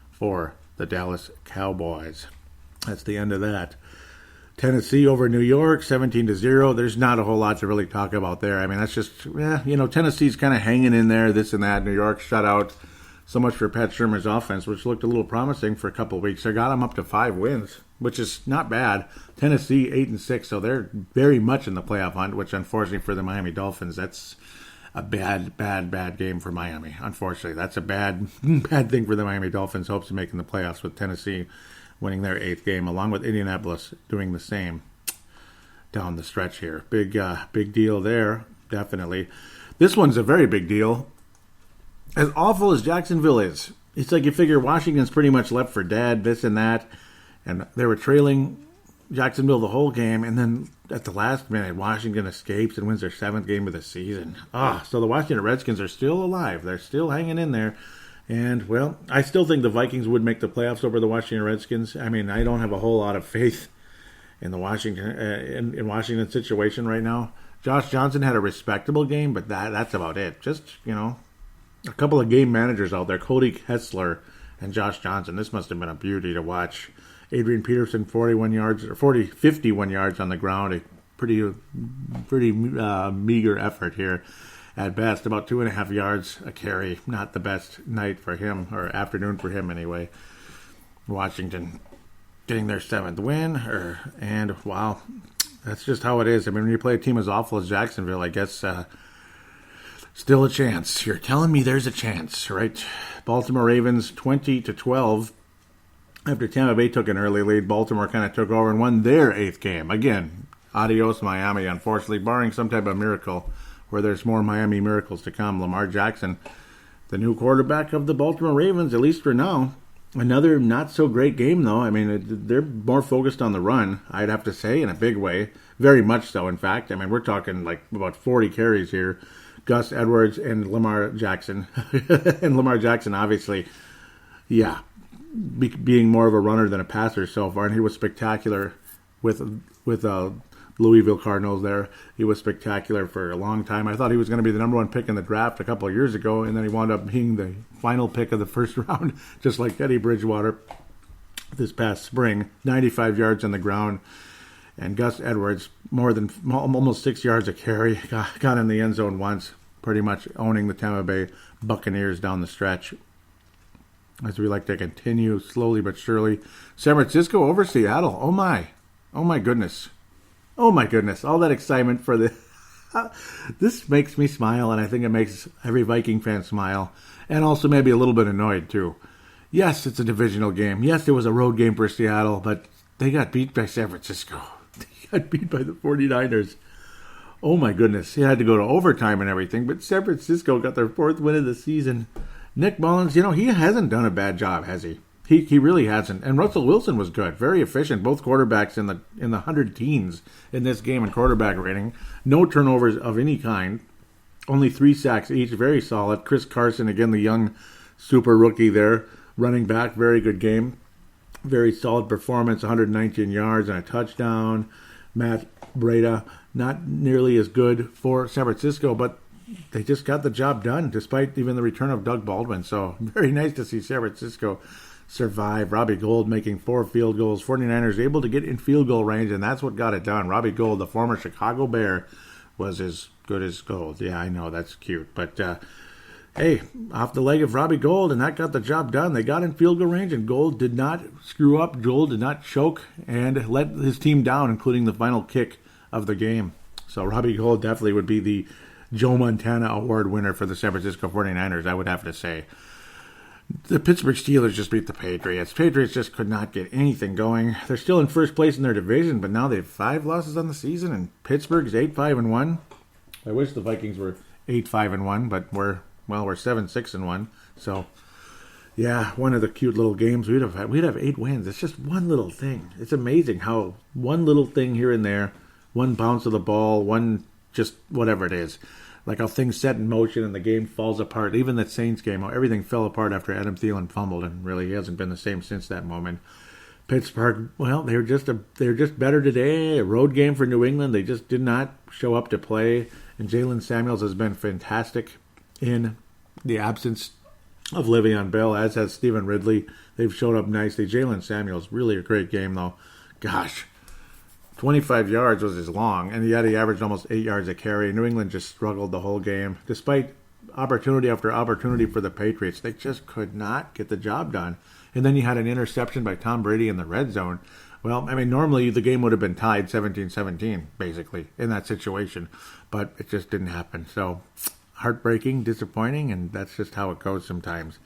for the Dallas Cowboys. That's the end of that. Tennessee over New York, 17-0. There's not a whole lot to really talk about there. I mean, that's just, Tennessee's kind of hanging in there, this and that. New York shut out. So much for Pat Shermer's offense, which looked a little promising for a couple of weeks. They got them up to 5 wins, which is not bad. Tennessee 8-6, so they're very much in the playoff hunt, which unfortunately for the Miami Dolphins, that's a bad game for Miami. Unfortunately, that's a bad thing for the Miami Dolphins. Hopes of making the playoffs with Tennessee winning their 8th game, along with Indianapolis doing the same down the stretch here. Big deal there, definitely. This one's a very big deal. As awful as Jacksonville is, it's like you figure Washington's pretty much left for dead, this and that, and they were trailing Jacksonville the whole game, and then at the last minute, Washington escapes and wins their 7th game of the season. So the Washington Redskins are still alive. They're still hanging in there, And, well, I still think the Vikings would make the playoffs over the Washington Redskins. I mean, I don't have a whole lot of faith in the Washington situation right now. Josh Johnson had a respectable game, but that's about it. Just, a couple of game managers out there, Cody Kessler and Josh Johnson. This must have been a beauty to watch. Adrian Peterson, 51 yards on the ground. A pretty meager effort here at best. About 2.5 yards a carry. Not the best night for him, or afternoon for him anyway. Washington getting their 7th win. And, wow, that's just how it is. I mean, when you play a team as awful as Jacksonville, I guess still a chance. You're telling me there's a chance, right? Baltimore Ravens 20-12. After Tampa Bay took an early lead, Baltimore kind of took over and won their 8th game. Again, adios Miami, unfortunately, barring some type of miracle where there's more Miami miracles to come. Lamar Jackson, the new quarterback of the Baltimore Ravens, at least for now. Another not-so-great game, though. I mean, they're more focused on the run, I'd have to say, in a big way. Very much so, in fact. I mean, we're talking like about 40 carries here. Gus Edwards and Lamar Jackson. And Lamar Jackson, obviously, being more of a runner than a passer so far, and he was spectacular with Louisville Cardinals there. He was spectacular for a long time. I thought he was going to be the number 1 pick in the draft a couple of years ago, and then he wound up being the final pick of the first round, just like Teddy Bridgewater this past spring. 95 yards on the ground, and Gus Edwards, almost 6 yards a carry, got in the end zone once, pretty much owning the Tampa Bay Buccaneers down the stretch. As we like to continue slowly but surely. San Francisco over Seattle. Oh my goodness. Oh my goodness. All that excitement for the... This makes me smile, and I think it makes every Viking fan smile. And also maybe a little bit annoyed, too. Yes, it's a divisional game. Yes, it was a road game for Seattle, but they got beat by San Francisco. They got beat by the 49ers. Oh my goodness. He had to go to overtime and everything, but San Francisco got their 4th win of the season. Nick Mullins, he hasn't done a bad job, has he? He really hasn't. And Russell Wilson was good, very efficient. Both quarterbacks in the 100 teens in this game in quarterback rating. No turnovers of any kind. Only 3 sacks each, very solid. Chris Carson, again, the young super rookie there, running back, very good game. Very solid performance, 119 yards and a touchdown. Matt Breida, not nearly as good for San Francisco, but they just got the job done, despite even the return of Doug Baldwin. So very nice to see San Francisco survive. Robbie Gould making 4 field goals. 49ers able to get in field goal range, and that's what got it done. Robbie Gould, the former Chicago Bear, was as good as gold. Yeah, I know, that's cute. But, hey, off the leg of Robbie Gould, and that got the job done. They got in field goal range, and Gould did not screw up. Gould did not choke and let his team down, including the final kick of the game. So Robbie Gould definitely would be the Joe Montana Award winner for the San Francisco 49ers, I would have to say. The Pittsburgh Steelers just beat the Patriots. Patriots just could not get anything going. They're still in first place in their division, but now they have 5 losses on the season, and Pittsburgh's 8-5-1. I wish the Vikings were 8-5-1, but we're 7-6-1. So, yeah, one of the cute little games. We'd have 8 wins. It's just one little thing. It's amazing how one little thing here and there, one bounce of the ball, one just whatever it is. Like how things set in motion and the game falls apart. Even that Saints game, how everything fell apart after Adam Thielen fumbled, and really he hasn't been the same since that moment. Pittsburgh, well, they're just better today. A road game for New England. They just did not show up to play. And Jalen Samuels has been fantastic in the absence of Le'Veon Bell, as has Stephen Ridley. They've showed up nicely. Jalen Samuels, really a great game, though. Gosh, 25 yards was his long, and yet he averaged almost 8 yards a carry. New England just struggled the whole game. Despite opportunity after opportunity for the Patriots, they just could not get the job done. And then you had an interception by Tom Brady in the red zone. Well, I mean, normally the game would have been tied 17-17, basically, in that situation. But it just didn't happen. So, heartbreaking, disappointing, and that's just how it goes sometimes.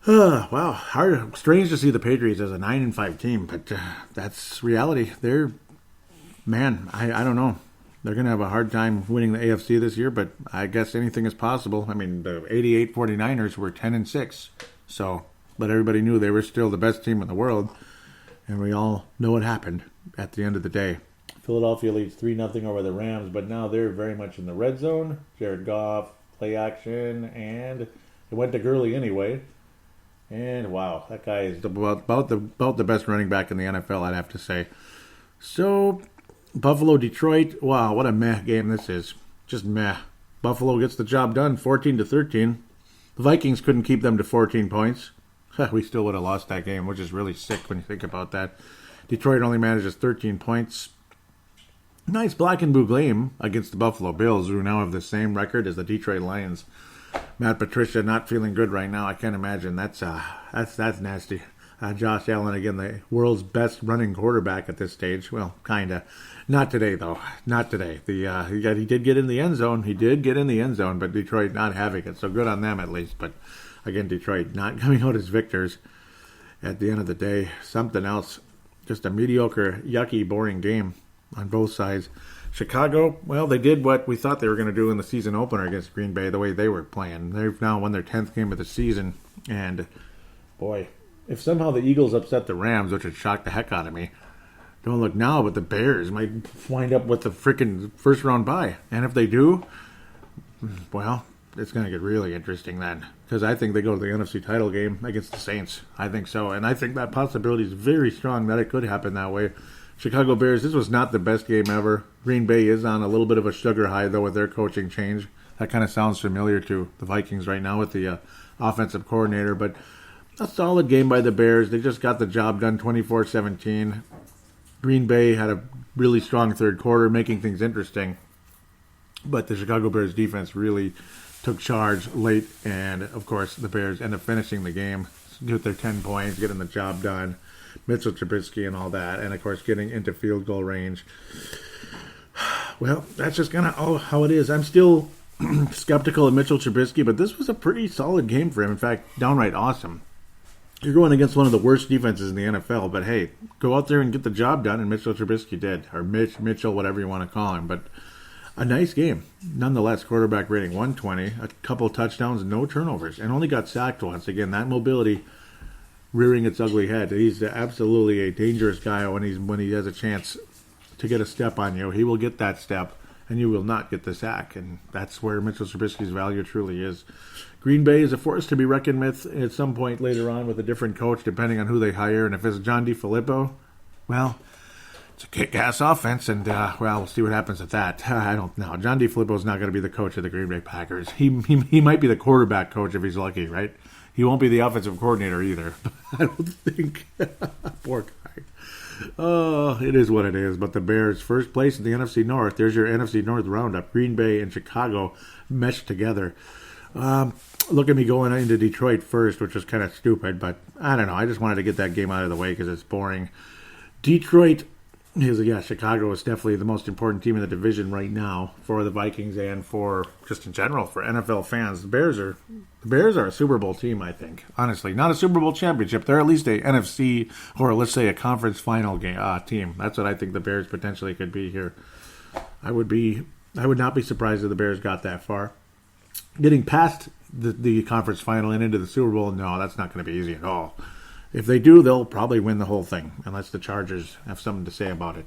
Wow, strange to see the Patriots as a 9-5 team, but that's reality. I don't know. They're going to have a hard time winning the AFC this year, but I guess anything is possible. I mean, the 88 49ers were 10-6, but everybody knew they were still the best team in the world, and we all know what happened at the end of the day. Philadelphia leads 3-0 over the Rams, but now they're very much in the red zone. Jared Goff, play action, and it It went to Gurley anyway. And wow, that guy is about the best running back in the NFL, I'd have to say. So, Buffalo, Detroit. Wow, what a meh game this is. Just meh. Buffalo gets the job done, 14-13. The Vikings couldn't keep them to 14 points. We still would have lost that game, which is really sick when you think about that. Detroit only manages 13 points. Nice black and blue game against the Buffalo Bills, who now have the same record as the Detroit Lions. Matt Patricia not feeling good right now. I can't imagine. That's nasty. Josh Allen, again, the world's best running quarterback at this stage. Well, kind of. Not today, though. Not today. He did get in the end zone. He did get in the end zone, but Detroit not having it. So good on them, at least. But again, Detroit not coming out as victors at the end of the day. Something else. Just a mediocre, yucky, boring game on both sides. Chicago, well, they did what we thought they were going to do in the season opener against Green Bay, the way they were playing. They've now won their 10th game of the season. And, boy, if somehow the Eagles upset the Rams, which would shock the heck out of me, don't look now, but the Bears might wind up with the freaking first-round bye. And if they do, well, it's going to get really interesting then. Because I think they go to the NFC title game against the Saints. I think so. And I think that possibility is very strong that it could happen that way. Chicago Bears, this was not the best game ever. Green Bay is on a little bit of a sugar high, though, with their coaching change. That kind of sounds familiar to the Vikings right now with the offensive coordinator. But a solid game by the Bears. They just got the job done 24-17. Green Bay had a really strong third quarter, making things interesting. But the Chicago Bears defense really took charge late. And, of course, the Bears end up finishing the game with their 10 points, getting the job done. Mitchell Trubisky and all that, and of course getting into field goal range. Well, that's just kind of how it is. I'm still skeptical of Mitchell Trubisky, but this was a pretty solid game for him. In fact, downright awesome. You're going against one of the worst defenses in the NFL, but hey, go out there and get the job done, and Mitchell Trubisky did, or Mitchell, whatever you want to call him. But a nice game. Nonetheless, quarterback rating 120, a couple touchdowns, no turnovers, and only got sacked once. Again, that mobility rearing its ugly head. He's absolutely a dangerous guy when he has a chance to get a step on you. He will get that step, and you will not get the sack. And that's where Mitchell Trubisky's value truly is. Green Bay is a force to be reckoned with at some point later on with a different coach, depending on who they hire. And if it's John DeFilippo, well, it's a kick-ass offense, and, we'll see what happens with that. I don't know. John DeFilippo is not going to be the coach of the Green Bay Packers. He might be the quarterback coach if he's lucky, right? He won't be the offensive coordinator either. I don't think. Poor guy. Oh, it is what it is. But the Bears, first place in the NFC North. There's your NFC North roundup. Green Bay and Chicago meshed together. Look at me going into Detroit first, which was kind of stupid. But I don't know. I just wanted to get that game out of the way because it's boring. Detroit Chicago is definitely the most important team in the division right now for the Vikings and for just in general for NFL fans. The Bears are a Super Bowl team, I think. Honestly, not a Super Bowl championship. They're at least a NFC or let's say a conference final game team. That's what I think the Bears potentially could be here. I would not be surprised if the Bears got that far. Getting past the conference final and into the Super Bowl, no, that's not going to be easy at all. If they do, they'll probably win the whole thing, unless the Chargers have something to say about it.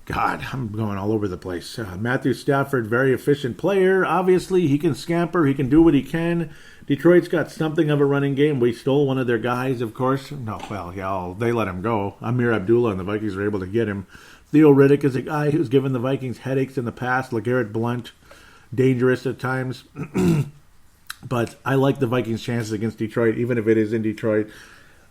God, I'm going all over the place. Matthew Stafford, very efficient player. Obviously, he can scamper. He can do what he can. Detroit's got something of a running game. We stole one of their guys, of course. They let him go. Amir Abdullah and the Vikings were able to get him. Theo Riddick is a guy who's given the Vikings headaches in the past. LeGarrette Blount, dangerous at times. But I like the Vikings' chances against Detroit, even if it is in Detroit.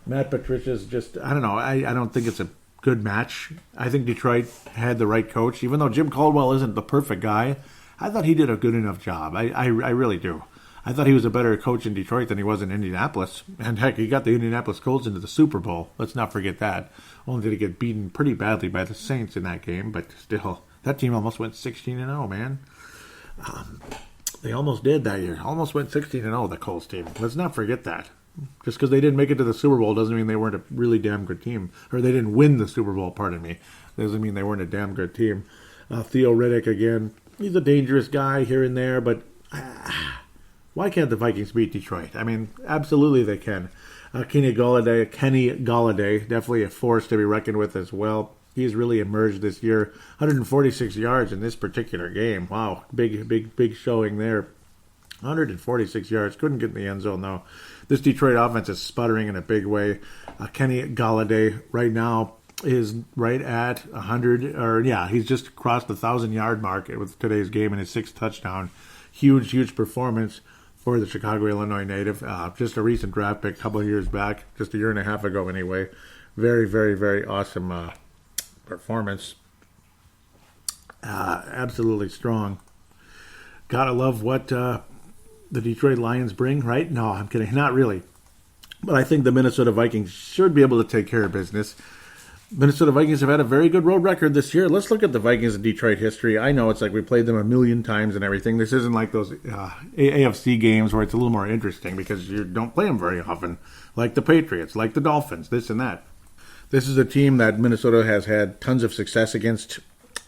Matt Patricia's just, I don't know, I don't think it's a good match. I think Detroit had the right coach. Even though Jim Caldwell isn't the perfect guy, I thought he did a good enough job. I really do. I thought he was a better coach in Detroit than he was in Indianapolis. And heck, he got the Indianapolis Colts into the Super Bowl. Let's not forget that. Only did he get beaten pretty badly by the Saints in that game, but still, that team almost went 16-0, man. They almost did that year. Almost went 16-0, the Colts team. Let's not forget that. Just because they didn't make it to the Super Bowl doesn't mean they weren't a really damn good team. Or they didn't win the Super Bowl, pardon me. Doesn't mean they weren't a damn good team. Theo Riddick, again, he's a dangerous guy here and there, but why can't the Vikings beat Detroit? I mean, absolutely they can. Kenny Golladay, definitely a force to be reckoned with as well. He's really emerged this year. 146 yards in this particular game. Wow, big showing there. 146 yards. Couldn't get in the end zone, though. This Detroit offense is sputtering in a big way. Kenny Galladay right now is right at 100, he's just crossed the 1,000-yard mark with today's game in his 6th touchdown. Huge performance for the Chicago, Illinois native. Just a recent draft pick a couple of years back, just a year and a half ago anyway. Very awesome performance. Absolutely strong. Gotta love what the Detroit Lions bring, right? No, I'm kidding. Not really. But I think the Minnesota Vikings should be able to take care of business. Minnesota Vikings have had a very good road record this year. Let's look at the Vikings in Detroit history. I know it's like we played them a million times and everything. This isn't like those AFC games where it's a little more interesting because you don't play them very often, like the Patriots, like the Dolphins, this and that. This is a team that Minnesota has had tons of success against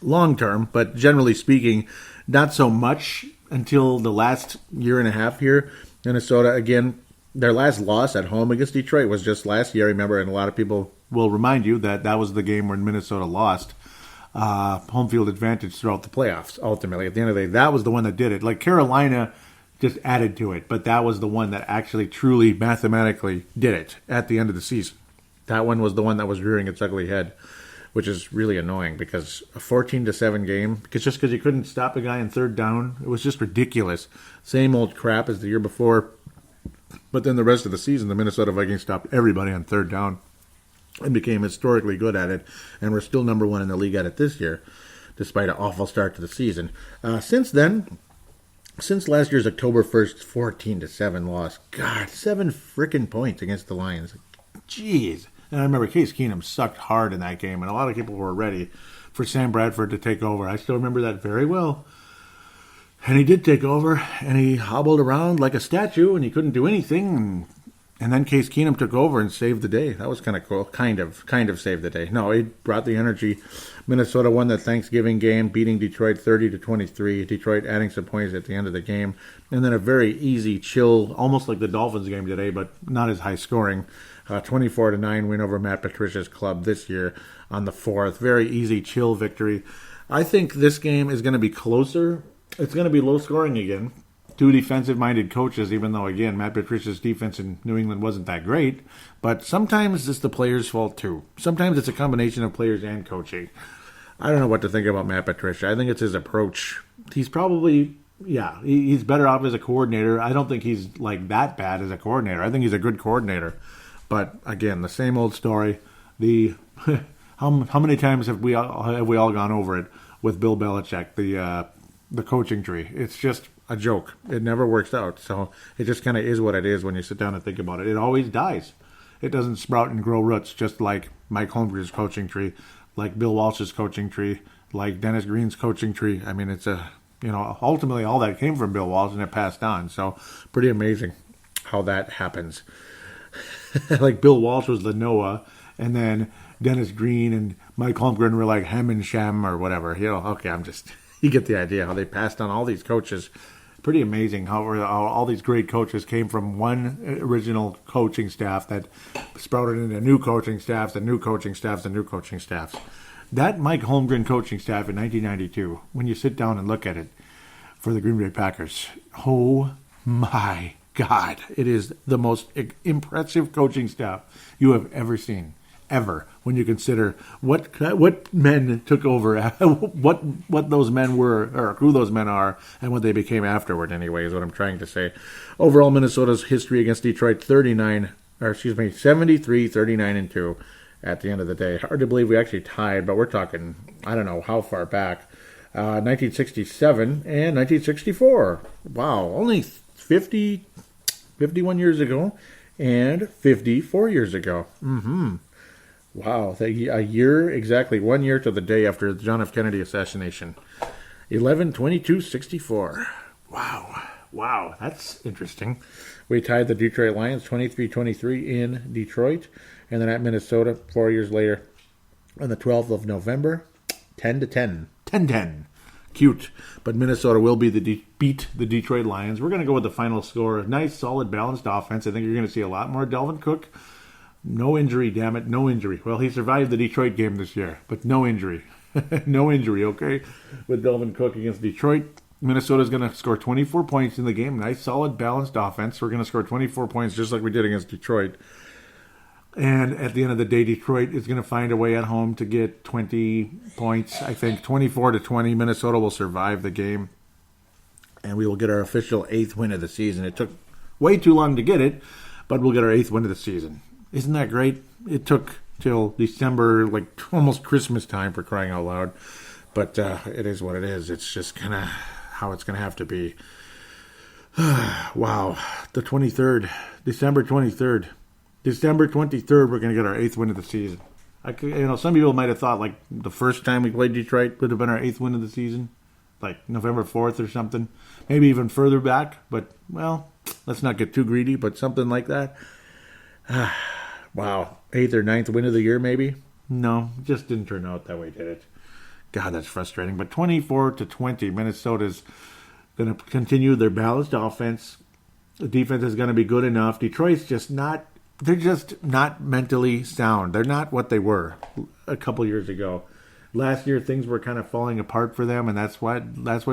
long term, but generally speaking, not so much until the last year and a half here. Minnesota, again, their last loss at home against Detroit was just last year, remember, and a lot of people will remind you that was the game when Minnesota lost home field advantage throughout the playoffs, ultimately. At the end of the day, that was the one that did it. Like Carolina just added to it, but that was the one that actually truly mathematically did it at the end of the season. That one was the one that was rearing its ugly head, which is really annoying because a 14-7 game, because you couldn't stop a guy in third down, it was just ridiculous. Same old crap as the year before. But then the rest of the season, the Minnesota Vikings stopped everybody on third down and became historically good at it, and we're still number 1 in the league at it this year, despite an awful start to the season. Since then, since last year's October 1st 14-7 loss, God, 7 freaking points against the Lions. Jeez. And I remember Case Keenum sucked hard in that game, and a lot of people were ready for Sam Bradford to take over. I still remember that very well. And he did take over, and he hobbled around like a statue, and he couldn't do anything. And then Case Keenum took over and saved the day. That was kind of cool. Kind of saved the day. No, he brought the energy. Minnesota won the Thanksgiving game, beating Detroit 30-23. Detroit adding some points at the end of the game. And then a very easy, chill, almost like the Dolphins game today, but not as high scoring. 24-9 win over Matt Patricia's club this year on the 4th. Very easy, chill victory. I think this game is going to be closer. It's going to be low scoring again. 2 defensive-minded coaches, even though, again, Matt Patricia's defense in New England wasn't that great. But sometimes it's the players' fault, too. Sometimes it's a combination of players and coaching. I don't know what to think about Matt Patricia. I think it's his approach. He's probably, he's better off as a coordinator. I don't think he's, like, that bad as a coordinator. I think he's a good coordinator. But, again, the same old story. How many times have we all gone over it with Bill Belichick, the coaching tree? It's just a joke. It never works out. So it just kind of is what it is when you sit down and think about it. It always dies. It doesn't sprout and grow roots, just like Mike Holmgren's coaching tree, like Bill Walsh's coaching tree, like Dennis Green's coaching tree. I mean, it's ultimately all that came from Bill Walsh and it passed on. So pretty amazing how that happens. Like Bill Walsh was the Noah, and then Dennis Green and Mike Holmgren were like Hem and Shem or whatever. You get the idea how they passed on all these coaches. Pretty amazing how all these great coaches came from one original coaching staff that sprouted into new coaching staffs and new coaching staffs and new coaching staffs. That Mike Holmgren coaching staff in 1992, when you sit down and look at it for the Green Bay Packers, oh my God, it is the most impressive coaching staff you have ever seen, ever, when you consider what men took over, what those men were, or who those men are, and what they became afterward, anyway, is what I'm trying to say. Overall, Minnesota's history against Detroit, 73-39-2 at the end of the day. Hard to believe we actually tied, but we're talking, I don't know how far back, 1967 and 1964. Wow, only 51 years ago and 54 years ago. Wow, a year, exactly 1 year to the day after the John F. Kennedy assassination. 11/22/64. Wow, that's interesting. We tied the Detroit Lions 23-23 in Detroit, and then at Minnesota 4 years later on the 12th of November, 10-10. 10-10. Cute. But Minnesota will beat the Detroit Lions. We're going to go with the final score. Nice, solid, balanced offense. I think you're going to see a lot more Dalvin Cook. No injury, damn it. No injury. Well, he survived the Detroit game this year, but no injury. No injury, okay? With Dalvin Cook against Detroit. Minnesota's going to score 24 points in the game. Nice, solid, balanced offense. We're going to score 24 points just like we did against Detroit. And at the end of the day, Detroit is going to find a way at home to get 20 points. I think 24-20. Minnesota will survive the game. And we will get our official 8th win of the season. It took way too long to get it, but we'll get our 8th win of the season. Isn't that great? It took till December, like almost Christmas time, for crying out loud. But it is what it is. It's just kind of how it's going to have to be. Wow. The 23rd. December 23rd. December 23rd, we're going to get our 8th win of the season. Some people might have thought like the first time we played Detroit would have been our 8th win of the season. Like November 4th or something. Maybe even further back. But, well, let's not get too greedy, but something like that. Wow. 8th or 9th win of the year, maybe? No, it just didn't turn out that way, did it? God, that's frustrating. But 24-20, Minnesota's going to continue their balanced offense. The defense is going to be good enough. Detroit's just not, they're just not mentally sound. They're not what they were a couple years ago. Last year, things were kind of falling apart for them, and that's why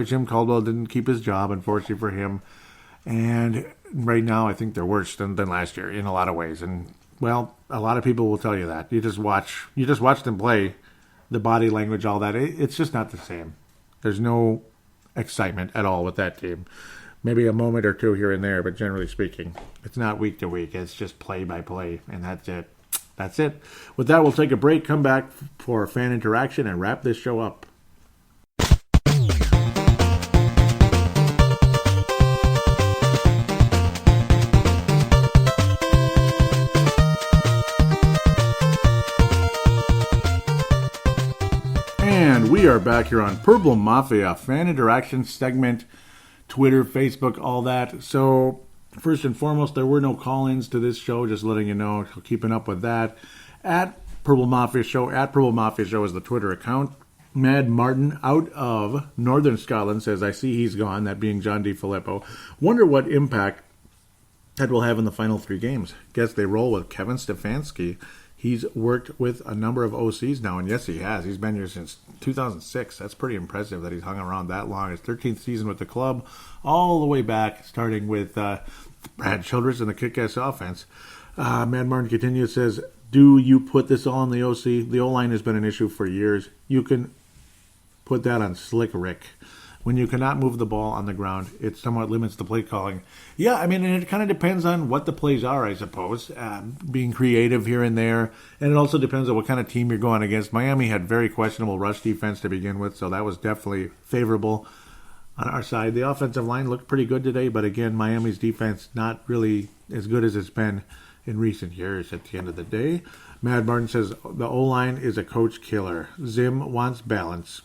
Jim Caldwell didn't keep his job, unfortunately for him. And right now, I think they're worse than last year in a lot of ways. And, well, a lot of people will tell you that. You just watch them play, the body language, all that. It's just not the same. There's no excitement at all with that team. Maybe a moment or two here and there, but generally speaking, it's not week to week. It's just play by play, and that's it. That's it. With that, we'll take a break, come back for fan interaction, and wrap this show up. And we are back here on Purple Mafia, fan interaction segment, Twitter, Facebook, all that. So, first and foremost, there were no call-ins to this show, just letting you know, keeping up with that. At Purple Mafia Show is the Twitter account. Mad Martin out of Northern Scotland says, I see he's gone, that being John DiFilippo. Wonder what impact that will have in the final 3 games. Guess they roll with Kevin Stefanski. He's worked with a number of OCs now, and yes, he has. He's been here since 2006. That's pretty impressive that he's hung around that long. His 13th season with the club, all the way back, starting with Brad Childress and the kick-ass offense. Mad Martin continues, says, do you put this all on the OC? The O-line has been an issue for years. You can put that on Slick Rick. When you cannot move the ball on the ground, it somewhat limits the play calling. Yeah, I mean, it kind of depends on what the plays are, I suppose. Being creative here and there. And it also depends on what kind of team you're going against. Miami had very questionable rush defense to begin with, so that was definitely favorable on our side. The offensive line looked pretty good today, but again, Miami's defense not really as good as it's been in recent years at the end of the day. Mad Martin says, the O-line is a coach killer. Zim wants balance.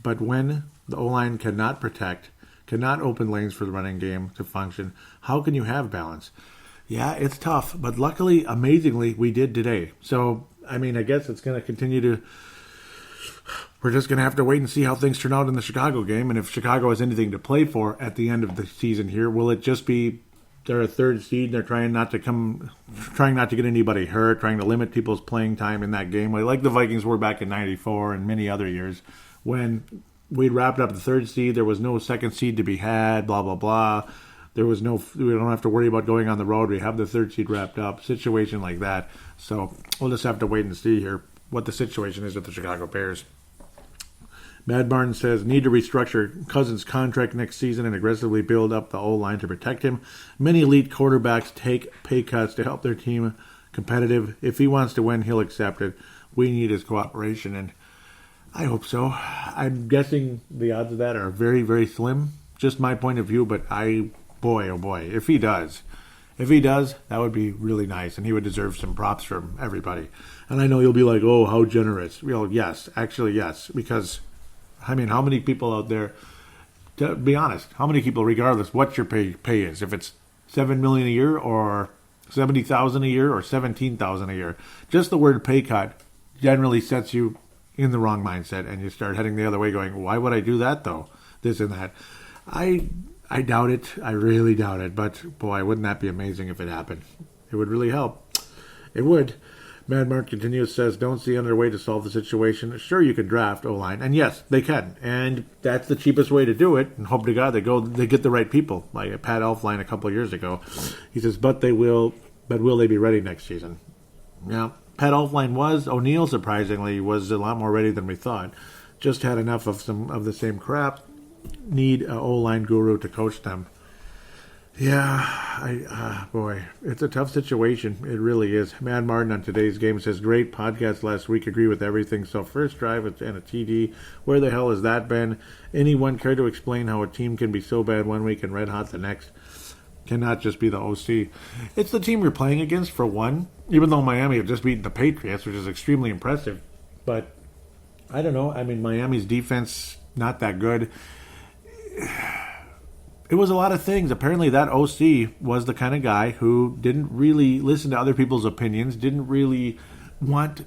But when the O-line cannot protect, cannot open lanes for the running game to function, how can you have balance? Yeah, it's tough, but luckily, amazingly, we did today. So, I mean, I guess it's going to continue to... We're just going to have to wait and see how things turn out in the Chicago game, and if Chicago has anything to play for at the end of the season here, will it just be they're a 3rd seed and they're trying not to get anybody hurt, trying to limit people's playing time in that game, like the Vikings were back in '94 and many other years when we'd wrapped up the 3rd seed, there was no 2nd seed to be had, blah, blah, blah. We don't have to worry about going on the road. We have the 3rd seed wrapped up, situation like that. So we'll just have to wait and see here what the situation is with the Chicago Bears. Mad Martin says, need to restructure Cousins' contract next season and aggressively build up the O-line to protect him. Many elite quarterbacks take pay cuts to help their team competitive. If he wants to win, he'll accept it. We need his cooperation, and I hope so. I'm guessing the odds of that are very, very slim. Just my point of view, but boy, oh boy, if he does, that would be really nice, and he would deserve some props from everybody. And I know you'll be like, oh, how generous. Well, yes, actually, yes, because, I mean, how many people out there, to be honest, how many people, regardless what your pay is, if it's $7 million a year or $70,000 a year or $17,000 a year, just the word pay cut generally sets you in the wrong mindset, and you start heading the other way going, why would I do that, though? This and that. I doubt it. I really doubt it. But, boy, wouldn't that be amazing if it happened? It would really help. It would. Mad Mark continues, says, don't see another way to solve the situation. Sure, you can draft O-line, and yes, they can. And that's the cheapest way to do it, and hope to God they get the right people, like Pat Elflein a couple of years ago. He says, but will they be ready next season? Yeah, Pat Elflein was. O'Neill, surprisingly, was a lot more ready than we thought. Just had enough of some of the same crap. Need an O-line guru to coach them. Yeah, boy, it's a tough situation. It really is. Mad Martin on today's game says, great podcast last week. Agree with everything. So first drive and a TD. Where the hell has that been? Anyone care to explain how a team can be so bad one week and red hot the next? Cannot just be the OC. It's the team you're playing against, for one. Even though Miami have just beaten the Patriots, which is extremely impressive. But I don't know. I mean, Miami's defense, not that good. It was a lot of things. Apparently that OC was the kind of guy who didn't really listen to other people's opinions, didn't really want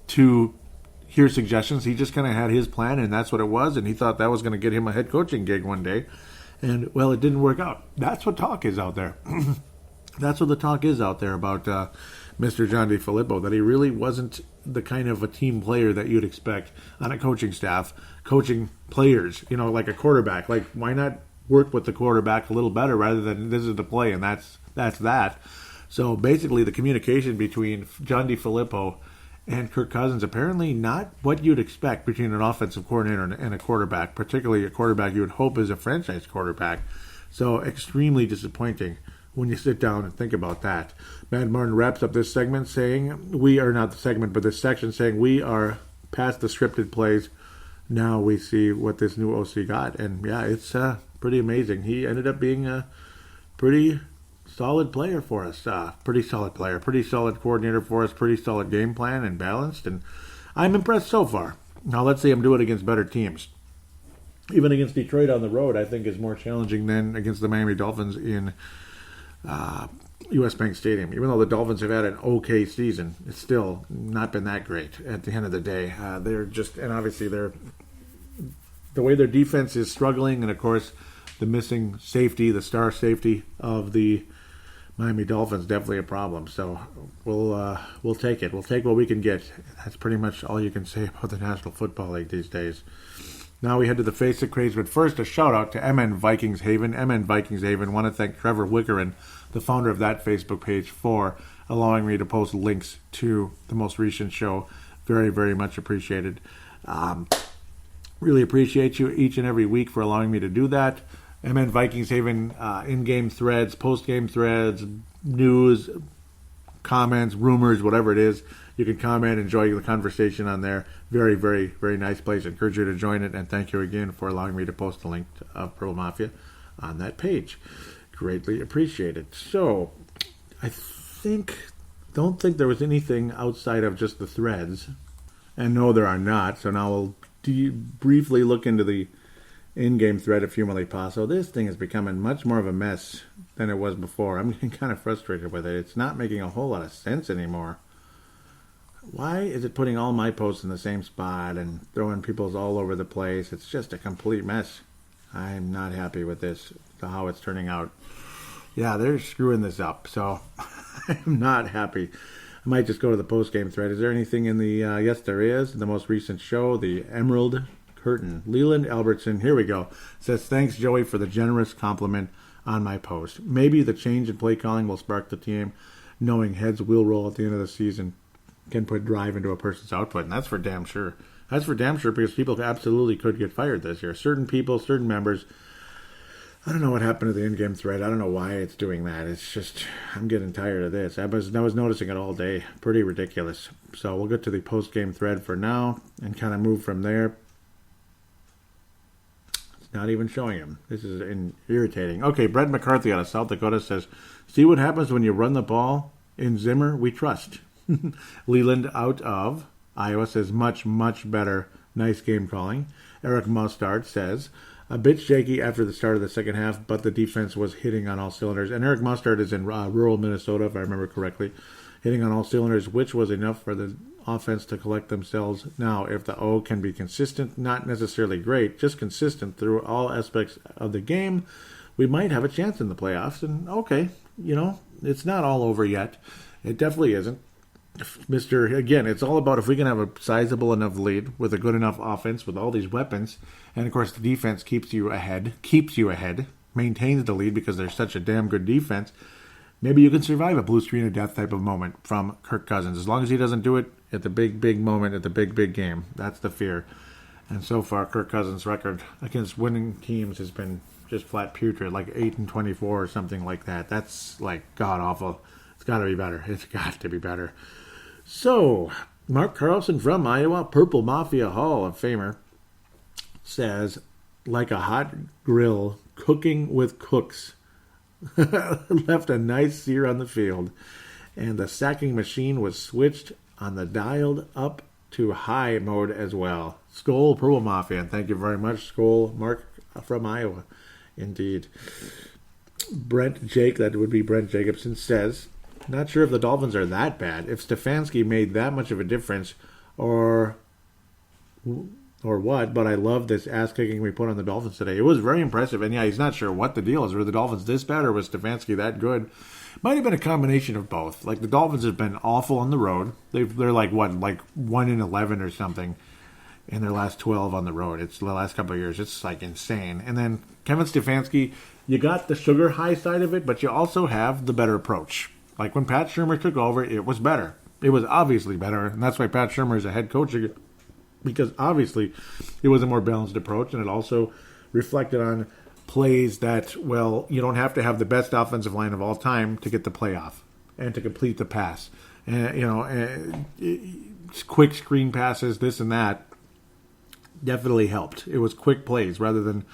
to hear suggestions. He just kind of had his plan, and that's what it was, and he thought that was going to get him a head coaching gig one day. And, well, it didn't work out. That's what talk is out there. That's what the talk is out there about Mr. John DeFilippo, that he really wasn't the kind of a team player that you'd expect on a coaching staff, coaching players, like a quarterback. Like, why not work with the quarterback a little better rather than this is the play and that's that. So basically the communication between John DeFilippo and Kirk Cousins, apparently not what you'd expect between an offensive coordinator and a quarterback, particularly a quarterback you would hope is a franchise quarterback. So extremely disappointing when you sit down and think about that. Mad Martin wraps up this segment saying, this section saying, we are past the scripted plays. Now we see what this new OC got. And yeah, it's pretty amazing. He ended up being a pretty solid player for us. Pretty solid player, pretty solid coordinator for us, pretty solid game plan and balanced. And I'm impressed so far. Now let's see him do it against better teams. Even against Detroit on the road, I think is more challenging than against the Miami Dolphins in U.S. Bank Stadium. Even though the Dolphins have had an okay season, it's still not been that great at the end of the day. And obviously the way their defense is struggling, and of course the missing safety, the star safety of the Miami Dolphins, definitely a problem. So we'll take it. We'll take what we can get. That's pretty much all you can say about the National Football League these days. Now we head to the Face of Craze, but first a shout out to MN Vikings Haven. MN Vikings Haven. Want to thank Trevor Wickerin, the founder of that Facebook page, for allowing me to post links to the most recent show. Very, very much appreciated. Really appreciate you each and every week for allowing me to do that. MN Vikings Haven in-game threads, post-game threads, news, comments, rumors, whatever it is. You can comment, enjoy the conversation on there. Very, very, very nice place. I encourage you to join it, and thank you again for allowing me to post the link of Purple Mafia on that page. Greatly appreciated. So, I don't think there was anything outside of just the threads. And no, there are not. So now we'll briefly look into the in-game thread of Fumile Paso. This thing is becoming much more of a mess than it was before. I'm getting kind of frustrated with it. It's not making a whole lot of sense anymore. Why is it putting all my posts in the same spot and throwing people's all over the place? It's just a complete mess. I'm not happy with this, how it's turning out. Yeah, they're screwing this up, so I'm not happy. I might just go to the post-game thread. Is there anything in the, yes there is, the most recent show, the Emerald Curtain. Leland Albertson, here we go, says, thanks Joey for the generous compliment on my post. Maybe the change in play calling will spark the team, knowing heads will roll at the end of the season can put drive into a person's output, and that's for damn sure. That's for damn sure, because people absolutely could get fired this year. Certain people, certain members. I don't know what happened to the in-game thread. I don't know why it's doing that. It's just, I'm getting tired of this. I was noticing it all day. Pretty ridiculous. So we'll get to the post-game thread for now and kind of move from there. It's not even showing him. This is irritating. Okay, Brett McCarthy out of South Dakota says, see what happens when you run the ball in Zimmer? We trust. Leland out of Iowa says, much, much better. Nice game calling. Eric Mustard says, a bit shaky after the start of the second half, but the defense was hitting on all cylinders. And Eric Mustard is in rural Minnesota, if I remember correctly, hitting on all cylinders, which was enough for the offense to collect themselves. Now, if the O can be consistent, not necessarily great, just consistent through all aspects of the game, we might have a chance in the playoffs. And okay, it's not all over yet. It definitely isn't. Again, it's all about if we can have a sizable enough lead with a good enough offense with all these weapons, and of course the defense keeps you ahead, maintains the lead because they're such a damn good defense. Maybe you can survive a blue screen of death type of moment from Kirk Cousins, as long as he doesn't do it at the big moment, at the big game. That's the fear. And so far, Kirk Cousins' record against winning teams has been just flat putrid, like 8-24 or something like that. That's like god awful. It's got to be better. It's got to be better. So, Mark Carlson from Iowa, Purple Mafia Hall of Famer, says, like a hot grill, cooking with cooks. Left a nice sear on the field. And the sacking machine was switched on the dialed up to high mode as well. Skol, Purple Mafia. And thank you very much, Skol, Mark from Iowa. Indeed. Brent Jacobson says, not sure if the Dolphins are that bad. If Stefanski made that much of a difference, or what, but I love this ass-kicking we put on the Dolphins today. It was very impressive, and yeah, he's not sure what the deal is. Were the Dolphins this bad, or was Stefanski that good? Might have been a combination of both. Like, the Dolphins have been awful on the road. They're like 1-11 or something in their last 12 on the road. It's the last couple of years. It's like insane. And then Kevin Stefanski, you got the sugar high side of it, but you also have the better approach. Like when Pat Shurmur took over, it was better. It was obviously better, and that's why Pat Shurmur is a head coach, because obviously it was a more balanced approach, and it also reflected on plays that, well, you don't have to have the best offensive line of all time to get the playoff and to complete the pass. And, quick screen passes, this and that, definitely helped. It was quick plays rather than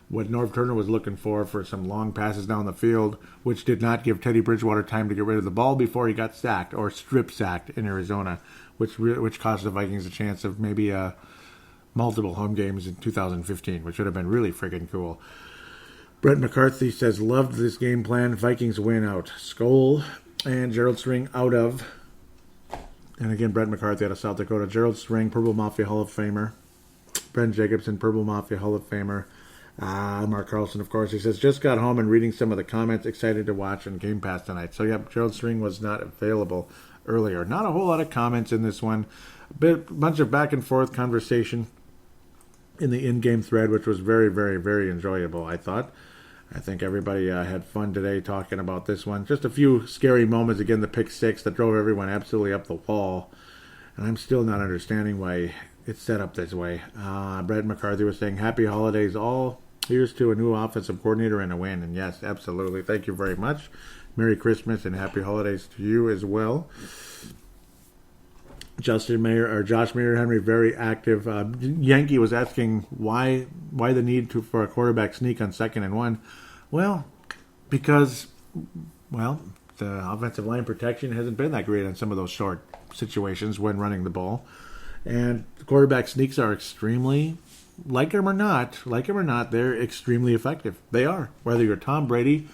what Norv Turner was looking for some long passes down the field, which did not give Teddy Bridgewater time to get rid of the ball before he got sacked or strip sacked in Arizona, which cost the Vikings a chance of maybe multiple home games in 2015, which would have been really friggin' cool. Brett McCarthy says, loved this game plan. Vikings win out. Skol. And Gerald String out of. And again, Brett McCarthy out of South Dakota. Gerald String, Purple Mafia Hall of Famer. Brent Jacobson, Purple Mafia Hall of Famer. Mark Carlson, of course, he says, just got home and reading some of the comments, excited to watch on Game Pass tonight. So, yep, Gerald String was not available earlier. Not a whole lot of comments in this one. A bunch of back and forth conversation in the in-game thread, which was very, very, very enjoyable, I thought. I think everybody had fun today talking about this one. Just a few scary moments. Again, the pick six that drove everyone absolutely up the wall. And I'm still not understanding why it's set up this way. Brett McCarthy was saying, happy holidays all. Here's to a new offensive coordinator and a win. And yes, absolutely. Thank you very much. Merry Christmas and happy holidays to you as well. Josh Mayer Henry, very active. Yankee was asking why the need for a quarterback sneak on 2nd and 1. Well, because the offensive line protection hasn't been that great on some of those short situations when running the ball, and the quarterback sneaks are extremely, like them or not, they're extremely effective. They are, whether you're Tom Brady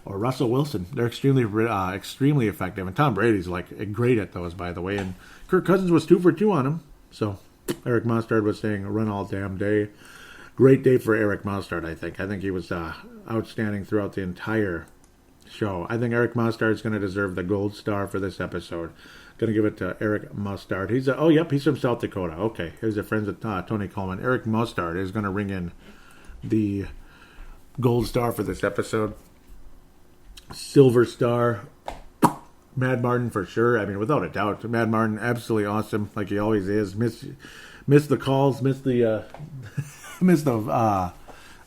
or Russell Wilson, they're extremely effective. And Tom Brady's like great at those, by the way. And Kirk Cousins was 2 for 2 on him. So Eric Mostard was saying, run all damn day. Great day for Eric Mostard, I think. I think he was outstanding throughout the entire show. I think Eric Mostard is going to deserve the gold star for this episode. Going to give it to Eric Mostard. He's from South Dakota. Okay, he's a friend with Tony Coleman. Eric Mostard is going to ring in the gold star for this episode. Silver star, Mad Martin for sure. I mean, without a doubt, Mad Martin absolutely awesome, like he always is. Missed the calls, missed the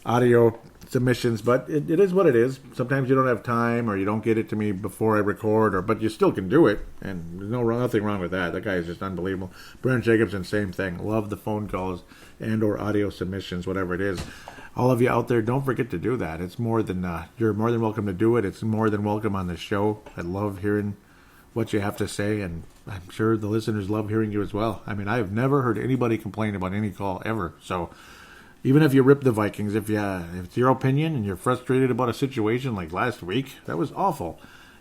audio submissions, but it is what it is. Sometimes you don't have time, or you don't get it to me before I record, but you still can do it, and there's nothing wrong with that. That guy is just unbelievable. Brent Jacobson, same thing. Love the phone calls and or audio submissions, whatever it is. All of you out there, don't forget to do that. It's more than you're more than welcome to do it. It's more than welcome on the show. I love hearing what you have to say, and I'm sure the listeners love hearing you as well. I mean, I've never heard anybody complain about any call ever. So even if you rip the Vikings, if it's your opinion and you're frustrated about a situation like last week, that was awful.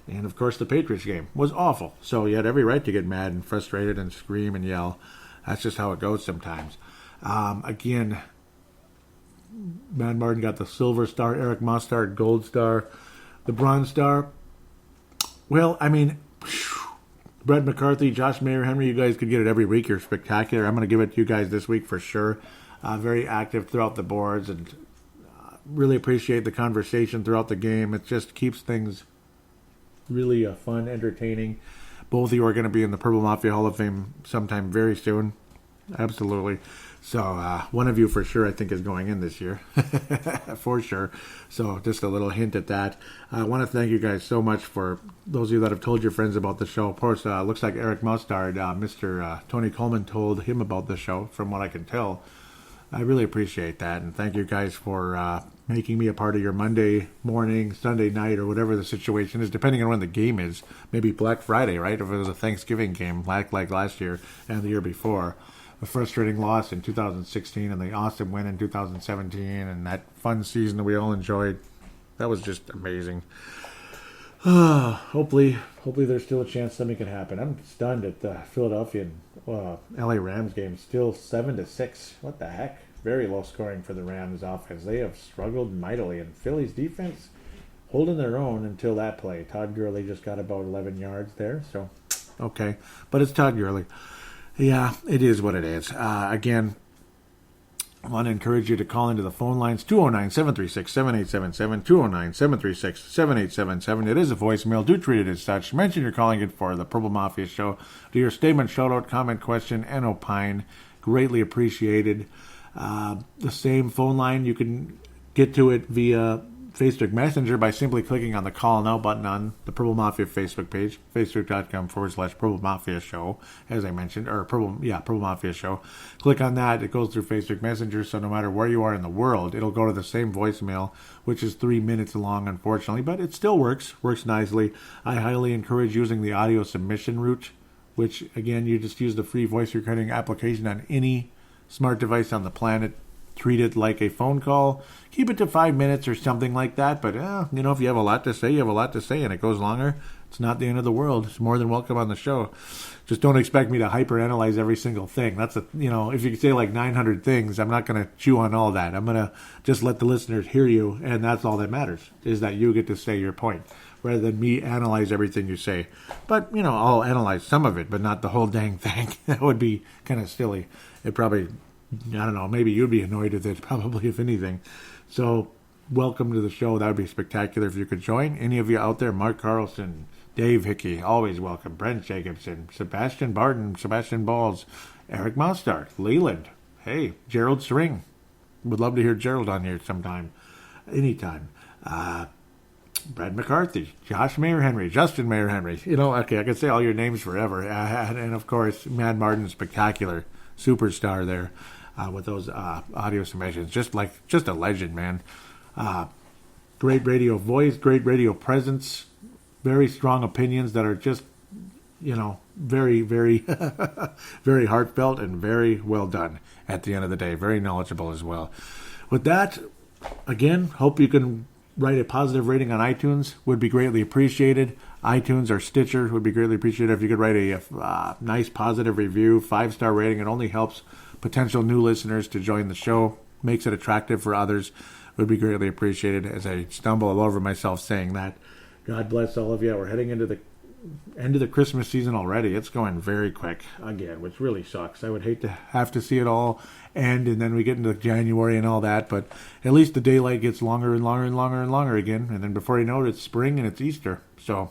And of course, the Patriots game was awful. So you had every right to get mad and frustrated and scream and yell. That's just how it goes sometimes. Again, Mad Martin got the silver star, Eric Mostard gold star, the bronze star. Well, I mean, Brett McCarthy, Josh Mayer, Henry, you guys could get it every week. You're spectacular. I'm going to give it to you guys this week for sure. Very active throughout the boards, and really appreciate the conversation throughout the game. It just keeps things really fun, entertaining. Both of you are going to be in the Purple Mafia Hall of Fame sometime very soon. Absolutely. So one of you for sure I think is going in this year. For sure. So just a little hint at that. I want to thank you guys so much for those of you that have told your friends about the show. Of course, looks like Eric Mustard, Mr. Tony Coleman told him about the show from what I can tell. I really appreciate that. And thank you guys for making me a part of your Monday morning, Sunday night, or whatever the situation is, depending on when the game is. Maybe Black Friday, right? If it was a Thanksgiving game like last year and the year before. A frustrating loss in 2016 and the awesome win in 2017 and that fun season that we all enjoyed. That was just amazing. Hopefully there's still a chance something can happen. I'm stunned at the Philadelphia and LA Rams game. Still 7-6. What the heck? Very low scoring for the Rams offense. They have struggled mightily. And Philly's defense holding their own until that play. Todd Gurley just got about 11 yards there. So, okay. But it's Todd Gurley. Yeah, it is what it is. Again, I want to encourage you to call into the phone lines, 209-736-7877, 209-736-7877. It is a voicemail. Do treat it as such. Mention you're calling it for the Purple Mafia Show. Do your statement, shout-out, comment, question, and opine. Greatly appreciated. The same phone line, you can get to it via Facebook Messenger by simply clicking on the Call Now button on the Purple Mafia Facebook page, facebook.com/Purple Mafia Show, as I mentioned, or Purple Mafia Show. Click on that. It goes through Facebook Messenger, so no matter where you are in the world, it'll go to the same voicemail, which is 3 minutes long, unfortunately, but it still works nicely. I highly encourage using the audio submission route, which, again, you just use the free voice recording application on any smart device on the planet. Treat it like a phone call. Keep it to 5 minutes or something like that. But, if you have a lot to say, you have a lot to say, and it goes longer. It's not the end of the world. It's more than welcome on the show. Just don't expect me to hyper-analyze every single thing. That's if you say like 900 things, I'm not going to chew on all that. I'm going to just let the listeners hear you, and that's all that matters, is that you get to say your point, rather than me analyze everything you say. But, I'll analyze some of it, but not the whole dang thing. That would be kind of silly. It probably... I don't know, maybe you'd be annoyed with it, probably, if anything. So, welcome to the show. That would be spectacular if you could join. Any of you out there, Mark Carlson, Dave Hickey, always welcome. Brent Jacobson, Sebastian Barton, Sebastian Balls, Eric Mostart, Leland, hey, Gerald String. Would love to hear Gerald on here sometime, anytime. Brad McCarthy, Josh Mayer Henry, Justin Mayer Henry. Okay, I could say all your names forever. And of course, Mad Martin, spectacular superstar there. With those audio submissions, just a legend, man. Great radio voice, great radio presence, very strong opinions that are just, very, very, very heartfelt and very well done at the end of the day. Very knowledgeable as well. With that, again, hope you can write a positive rating on iTunes. Would be greatly appreciated. iTunes or Stitcher would be greatly appreciated if you could write a nice positive review, 5-star rating. It only helps potential new listeners to join the show, makes it attractive for others. Would be greatly appreciated. As I stumble all over myself saying that, God bless all of you. We're heading into the end of the Christmas season already. It's going very quick again, which really sucks. I would hate to have to see it all end, and then we get into January and all that, but at least the daylight gets longer and longer and longer and longer again, and then before you know it, it's spring and it's Easter. So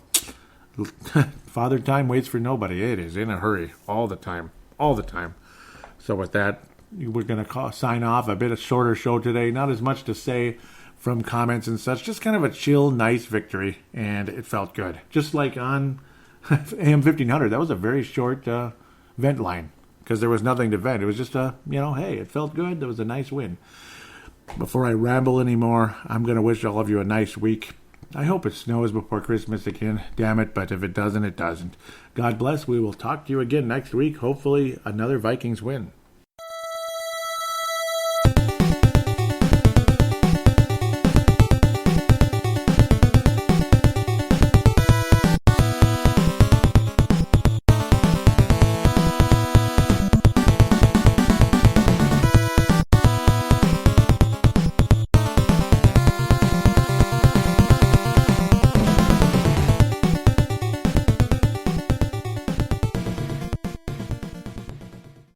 Father Time waits for nobody. It is in a hurry all the time. So with that, we're going to sign off. A bit of shorter show today. Not as much to say from comments and such. Just kind of a chill, nice victory, and it felt good. Just like on AM 1500, that was a very short vent line because there was nothing to vent. It was just hey, it felt good. That was a nice win. Before I ramble anymore, I'm going to wish all of you a nice week. I hope it snows before Christmas again. Damn it, but if it doesn't, it doesn't. God bless. We will talk to you again next week. Hopefully another Vikings win.